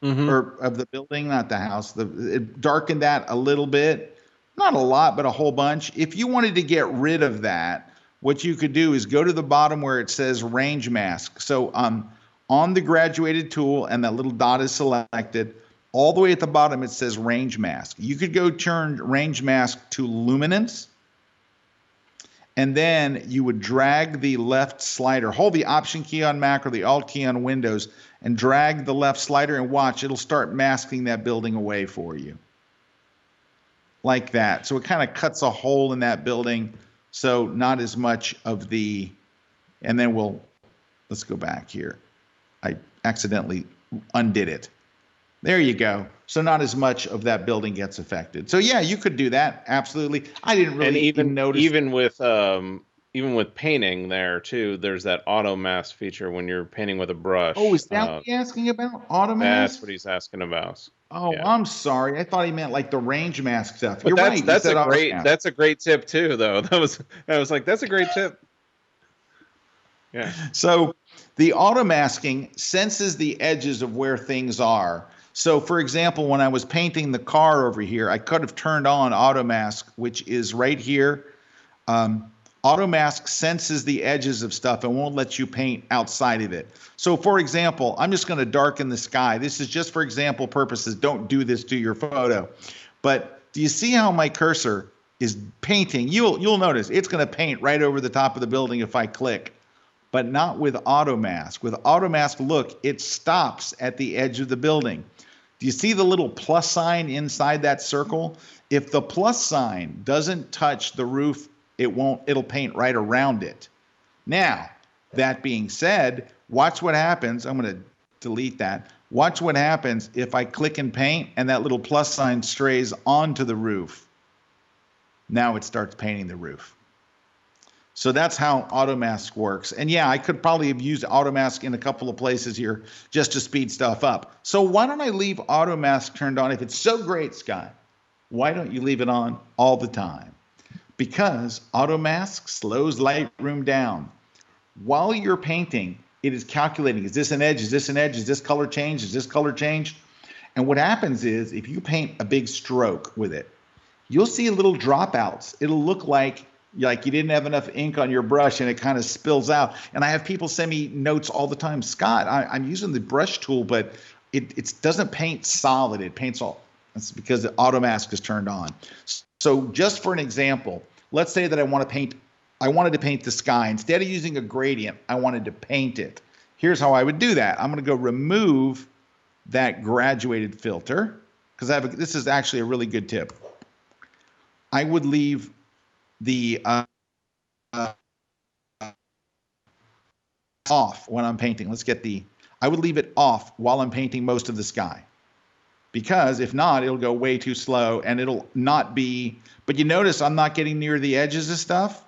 or of the building, not the house. It darkened that a little bit. Not a lot, but a whole bunch. If you wanted to get rid of that, what you could do is go to the bottom where it says range mask. So on the graduated tool, and that little dot is selected, all the way at the bottom it says range mask. You could go turn range mask to luminance, and then you would drag the left slider, hold the Option key on Mac or the Alt key on Windows, and drag the left slider, and watch, it'll start masking that building away for you. Like that. So it kind of cuts a hole in that building, so not as much of the, and then let's go back here. I accidentally undid it. There you go. So not as much of that building gets affected. So yeah, you could do that. Absolutely. I didn't really even notice.
Even with painting there too, there's that auto mask feature when you're painting with a brush.
Oh, is that what you're asking about? Auto mask?
That's what he's asking about.
Oh, yeah. I'm sorry. I thought he meant like the range mask stuff.
But
You're right.
That's a great tip too, though. I was like, that's a great tip. Yeah.
So the auto masking senses the edges of where things are. So for example, when I was painting the car over here, I could have turned on auto mask, which is right here. Auto mask senses the edges of stuff and won't let you paint outside of it. So for example, I'm just going to darken the sky. This is just for example purposes. Don't do this to your photo. But do you see how my cursor is painting? You'll notice it's going to paint right over the top of the building if I click, but not with auto mask. With auto mask, look, it stops at the edge of the building. Do you see the little plus sign inside that circle? If the plus sign doesn't touch the roof, it'll paint right around it. Now, that being said, watch what happens. I'm going to delete that. Watch what happens if I click and paint and that little plus sign strays onto the roof. Now it starts painting the roof. So that's how AutoMask works. And yeah, I could probably have used AutoMask in a couple of places here just to speed stuff up. So why don't I leave AutoMask turned on? If it's so great, Scott, why don't you leave it on all the time? Because AutoMask slows Lightroom down. While you're painting, it is calculating, is this an edge, is this an edge, is this color changed, is this color changed? And what happens is, if you paint a big stroke with it, you'll see little dropouts. It'll look like you didn't have enough ink on your brush and it kind of spills out. And I have people send me notes all the time, Scott, I'm using the brush tool, but it doesn't paint solid, it paints all. That's because the AutoMask is turned on. So just for an example, let's say that I wanted to paint the sky. Instead of using a gradient, I wanted to paint it. Here's how I would do that. I'm going to go remove that graduated filter, because this is actually a really good tip. I would leave the off when I'm painting. I would leave it off while I'm painting most of the sky. Because if not, it'll go way too slow and it'll not be, but you notice I'm not getting near the edges of stuff.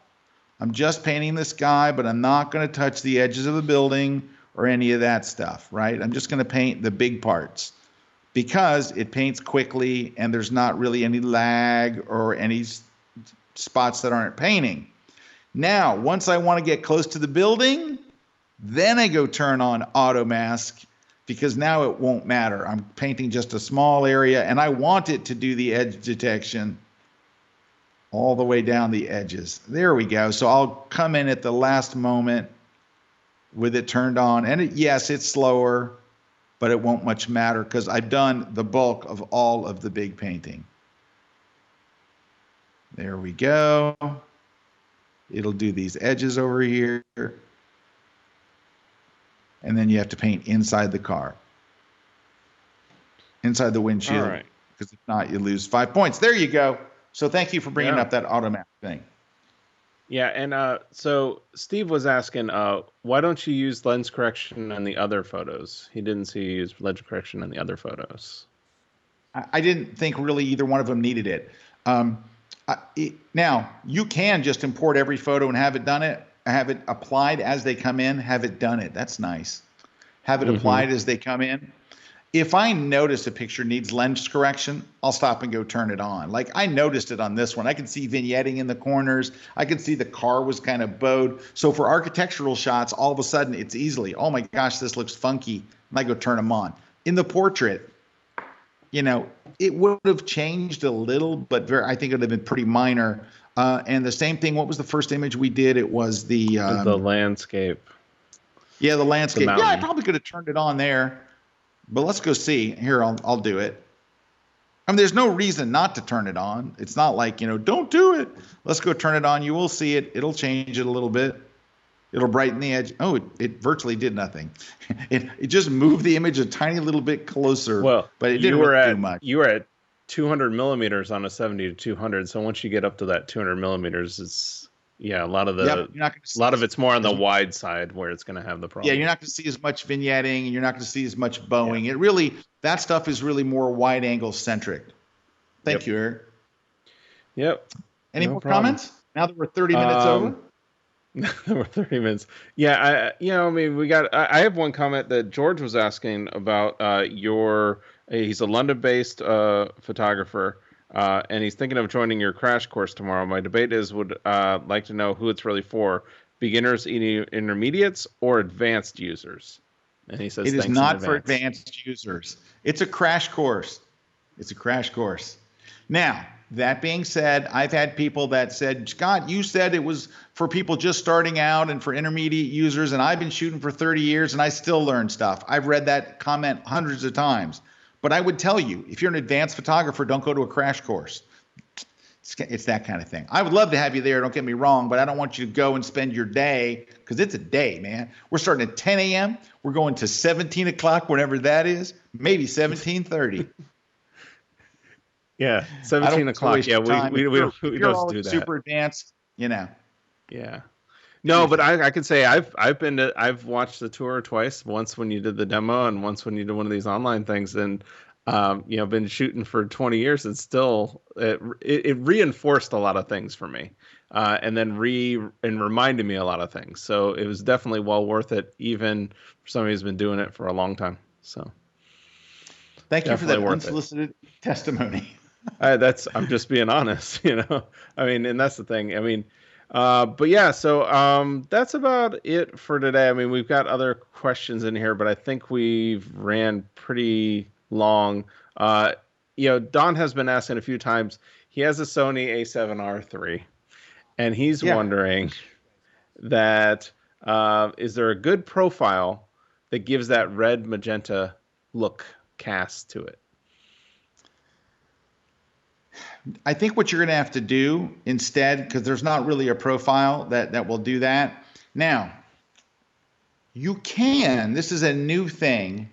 I'm just painting the sky, but I'm not going to touch the edges of the building or any of that stuff, right? I'm just going to paint the big parts. because it paints quickly and there's not really any lag or any spots that aren't painting. Now, once I want to get close to the building, then I go turn on auto mask because now it won't matter. I'm painting just a small area and I want it to do the edge detection all the way down the edges. There we go. So I'll come in at the last moment with it turned on. And yes, it's slower, but it won't much matter because I've done the bulk of all of the big painting. There we go. It'll do these edges over here. And then you have to paint inside the car. Inside the windshield.
All right.
Because if not, you lose 5 points. There you go. So thank you for bringing up that automatic thing.
Yeah, and so Steve was asking, why don't you use lens correction on the other photos? He didn't see you use lens correction on the other photos.
I didn't think really either one of them needed it. Now, you can just import every photo and have it applied as they come in, have it done it. That's nice. Have it applied as they come in. If I notice a picture needs lens correction, I'll stop and go turn it on. Like I noticed it on this one. I could see vignetting in the corners. I could see the car was kind of bowed. So for architectural shots, all of a sudden it's easily, oh my gosh, this looks funky. And I go turn them on. In the portrait, it would have changed a little, but I think it would have been pretty minor. And the same thing, what was the first image we did? It was the
landscape.
Yeah, the landscape. Yeah, I probably could have turned it on there. But let's go see. Here, I'll do it. I mean, there's no reason not to turn it on. It's not like, don't do it. Let's go turn it on. You will see it. It'll change it a little bit. It'll brighten the edge. Oh, it virtually did nothing. It just moved the image a tiny little bit closer.
Well,
but it didn't really do much.
You were at 200 millimeters on a 70 to 200. So once you get up to that 200 millimeters, it's a lot of it's more on the wide side where it's going to have the problem.
Yeah, you're not going to see as much vignetting, and you're not going to see as much bowing. Yeah. That stuff is really more wide angle centric. Thank you, Eric.
Yep.
Any more comments? Now that we're 30 minutes over.
We're 30 minutes. Yeah, I have one comment that George was asking about he's a London-based photographer. And he's thinking of joining your crash course tomorrow. My debate is, would like to know who it's really for: beginners, intermediates, or advanced users. And he says
it is not for advanced users. It's a crash course. It's a crash course. Now, that being said, I've had people that said, Scott, you said it was for people just starting out and for intermediate users, and I've been shooting for 30 years and I still learn stuff. I've read that comment hundreds of times. But I would tell you, if you're an advanced photographer, don't go to a crash course. It's that kind of thing. I would love to have you there, don't get me wrong, but I don't want you to go and spend your day, because it's a day, man. We're starting at 10 a.m. We're going to 17 o'clock, whatever that is, maybe 17:30.
Yeah, 17 o'clock. Yeah, we don't do that.
Super advanced,
Yeah. No, but I can say I've watched the tour twice. Once when you did the demo, and once when you did one of these online things. And been shooting for 20 years, and still it reinforced a lot of things for me, and then reminded me a lot of things. So it was definitely well worth it, even for somebody who's been doing it for a long time. So
thank you for that unsolicited testimony.
I'm just being honest, I mean, and that's the thing. But yeah, so that's about it for today. I mean, we've got other questions in here, but I think we've ran pretty long. Don has been asking a few times. He has a Sony A7R III, and he's wondering that is there a good profile that gives that red magenta look cast to it?
I think what you're going to have to do instead, because there's not really a profile that will do that. Now, you can, this is a new thing.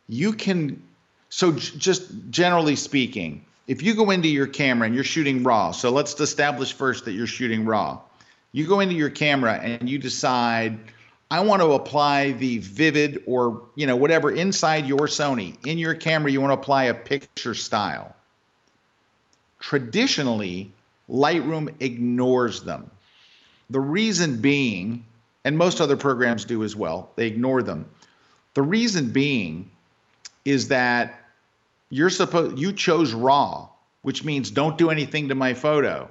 You can, so just generally speaking, if you go into your camera and you're shooting RAW, so let's establish first that you're shooting RAW. You go into your camera and you decide, I want to apply the vivid or, whatever inside your Sony. In your camera, you want to apply a picture style. Traditionally, Lightroom ignores them. The reason being, and most other programs do as well, they ignore them. The reason being is that you chose RAW, which means don't do anything to my photo,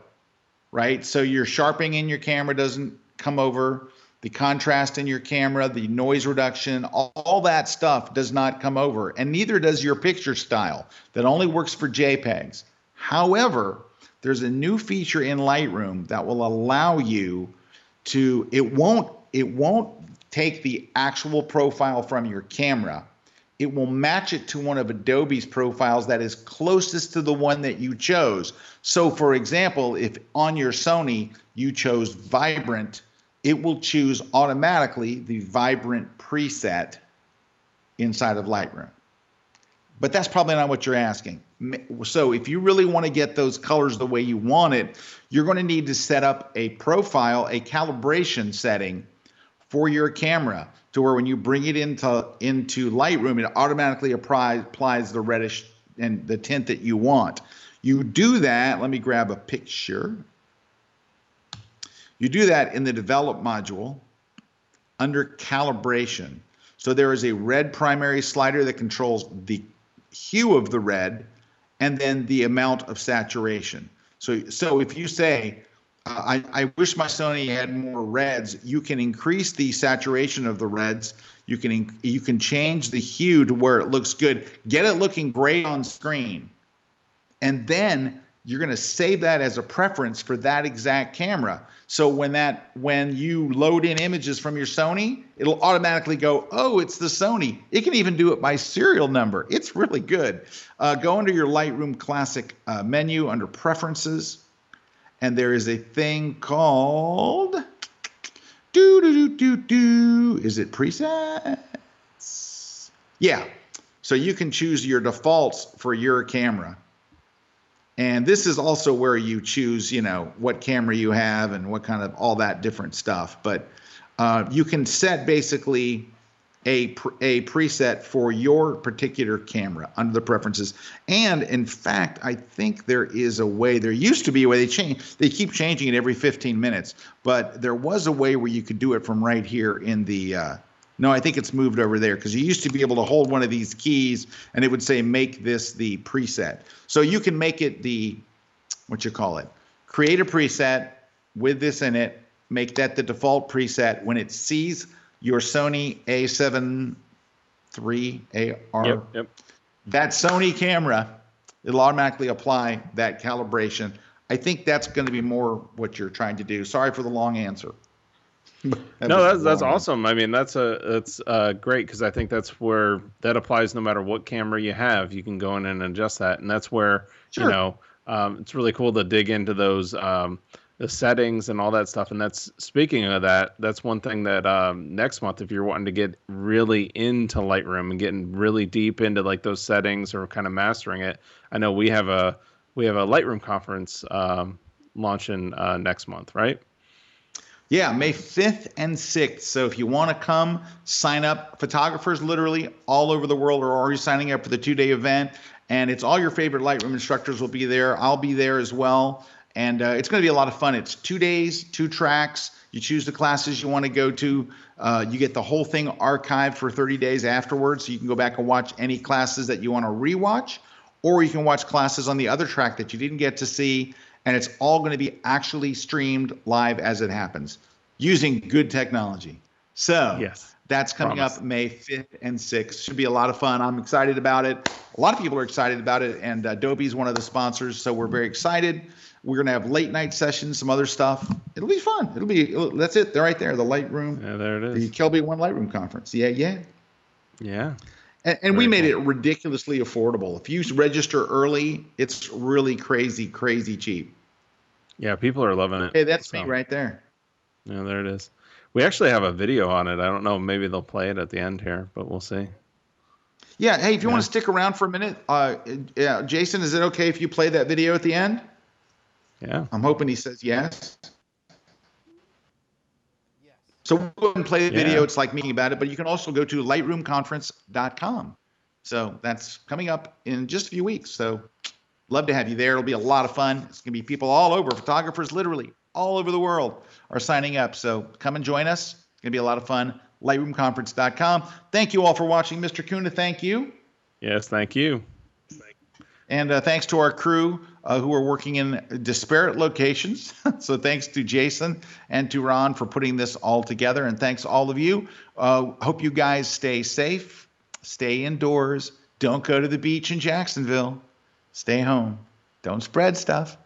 right? So your sharpening in your camera doesn't come over, the contrast in your camera, the noise reduction, all that stuff does not come over, and neither does your picture style. That only works for JPEGs. However, there's a new feature in Lightroom that will allow you to, it won't take the actual profile from your camera. It will match it to one of Adobe's profiles that is closest to the one that you chose. So for example, if on your Sony you chose Vibrant, it will choose automatically the Vibrant preset inside of Lightroom. But that's probably not what you're asking. So if you really want to get those colors the way you want it, you're going to need to set up a profile, a calibration setting for your camera, to where when you bring it into Lightroom, it automatically applies the reddish and the tint that you want. You do that, let me grab a picture. You do that in the develop module under calibration. So there is a red primary slider that controls the hue of the red and then the amount of saturation. So if you say, I wish my Sony had more reds, you can increase the saturation of the reds. You can change the hue to where it looks good. Get it looking great on screen. And then you're going to save that as a preference for that exact camera. So when you load in images from your Sony, it'll automatically go, oh, it's the Sony. It can even do it by serial number. It's really good. Go under your Lightroom Classic menu under Preferences. And there is a thing called is it presets? Yeah. So you can choose your defaults for your camera. And this is also where you choose, what camera you have and what kind of all that different stuff. But you can set basically a preset for your particular camera under the preferences. And in fact, I think there is a way, there used to be a way, they keep changing it every 15 minutes, but there was a way where you could do it from right here in the, no, I think it's moved over there, because you used to be able to hold one of these keys and it would say, make this the preset. So you can make it create a preset with this in it, make that the default preset. When it sees your Sony A7 III AR,
yep.
That Sony camera, it'll automatically apply that calibration. I think that's going to be more what you're trying to do. Sorry for the long answer.
No, that's awesome. I mean, that's great, because I think that's where that applies no matter what camera you have. You can go in and adjust that, and that's where sure. It's really cool to dig into those the settings and all that stuff. And that's, speaking of that, that's one thing that next month, if you're wanting to get really into Lightroom and getting really deep into like those settings or kind of mastering it, I know we have a Lightroom conference launching next month, right?
Yeah, May 5th and 6th. So if you want to come, sign up. Photographers literally all over the world are already signing up for the 2-day event. And it's all your favorite Lightroom instructors will be there. I'll be there as well. And it's going to be a lot of fun. It's 2 days, 2 tracks. You choose the classes you want to go to. You get the whole thing archived for 30 days afterwards. So you can go back and watch any classes that you want to rewatch, or you can watch classes on the other track that you didn't get to see. And it's all going to be actually streamed live as it happens using good technology. So
yes,
that's coming up May 5th and 6th. Should be a lot of fun. I'm excited about it. A lot of people are excited about it. And Adobe is one of the sponsors. So we're very excited. We're going to have late night sessions, some other stuff. It'll be fun. That's it. They're right there. The Lightroom.
Yeah, there it is.
The Kelby One Lightroom Conference. Yeah.
Yeah.
And we made it ridiculously affordable. If you register early, it's really crazy cheap.
Yeah, people are loving it.
Hey, that's me right there.
Yeah, there it is. We actually have a video on it. I don't know. Maybe they'll play it at the end here, but we'll see.
Yeah. Hey, if you want to stick around for a minute, Jason, is it okay if you play that video at the end?
Yeah.
I'm hoping he says yes. So we'll go ahead and play the video. It's like me about it, but you can also go to lightroomconference.com. So that's coming up in just a few weeks. So love to have you there. It'll be a lot of fun. It's going to be people all over, photographers literally all over the world are signing up. So come and join us. It's going to be a lot of fun. Lightroomconference.com. Thank you all for watching. Mr. Kuna, thank you.
Yes, thank you.
And thanks to our crew who are working in disparate locations. So thanks to Jason and to Ron for putting this all together. And thanks all of you. Hope you guys stay safe, stay indoors. Don't go to the beach in Jacksonville. Stay home. Don't spread stuff.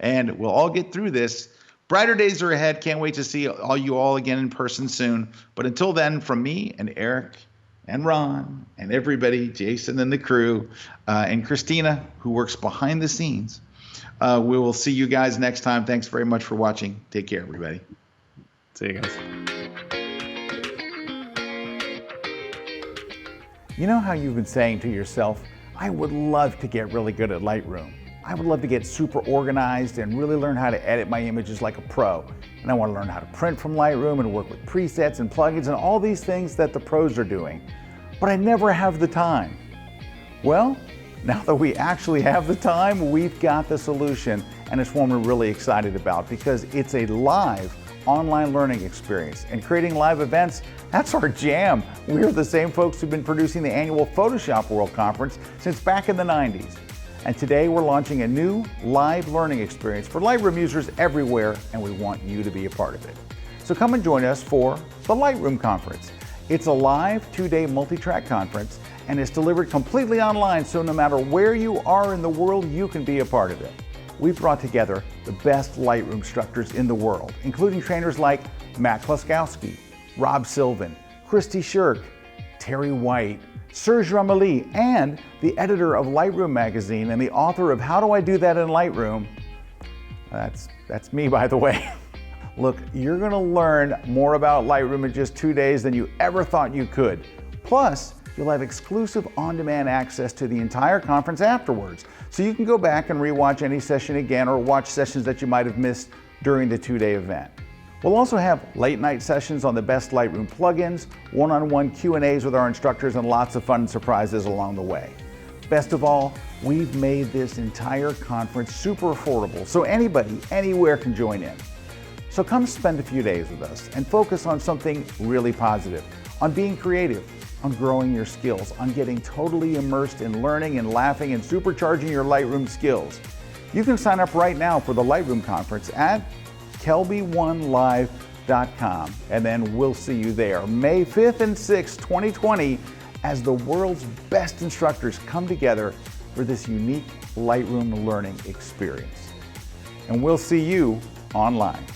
And we'll all get through this. Brighter days are ahead. Can't wait to see you all again in person soon. But until then, from me and Eric and Ron and everybody, Jason and the crew, and Christina, who works behind the scenes, we will see you guys next time. Thanks very much for watching. Take care, everybody.
See you guys.
You know how you've been saying to yourself, I would love to get really good at Lightroom. I would love to get super organized and really learn how to edit my images like a pro. And I want to learn how to print from Lightroom and work with presets and plugins and all these things that the pros are doing. But I never have the time. Well, now that we actually have the time, we've got the solution, and it's one we're really excited about because it's a live online learning experience. And creating live events, that's our jam. We're the same folks who've been producing the annual Photoshop World Conference since back in the 90s. And today we're launching a new live learning experience for Lightroom users everywhere, and we want you to be a part of it. So come and join us for the Lightroom Conference. It's a live 2-day multi-track conference, and it's delivered completely online, so no matter where you are in the world, you can be a part of it. We've brought together the best Lightroom instructors in the world, including trainers like Matt Kloskowski, Rob Sylvan, Christy Shirk, Terry White, Serge Ramelli, and the editor of Lightroom magazine and the author of How Do I Do That in Lightroom? That's me, by the way. Look, you're gonna learn more about Lightroom in just 2 days than you ever thought you could. Plus, you'll have exclusive on-demand access to the entire conference afterwards, so you can go back and rewatch any session again or watch sessions that you might have missed during the 2-day event. We'll also have late night sessions on the best Lightroom plugins, one-on-one Q&As with our instructors, and lots of fun surprises along the way. Best of all, we've made this entire conference super affordable, so anybody, anywhere can join in. So come spend a few days with us and focus on something really positive, on being creative, on growing your skills, on getting totally immersed in learning and laughing and supercharging your Lightroom skills. You can sign up right now for the Lightroom Conference at kelby1live.com, and then we'll see you there May 5th and 6th, 2020, as the world's best instructors come together for this unique Lightroom learning experience. And we'll see you online.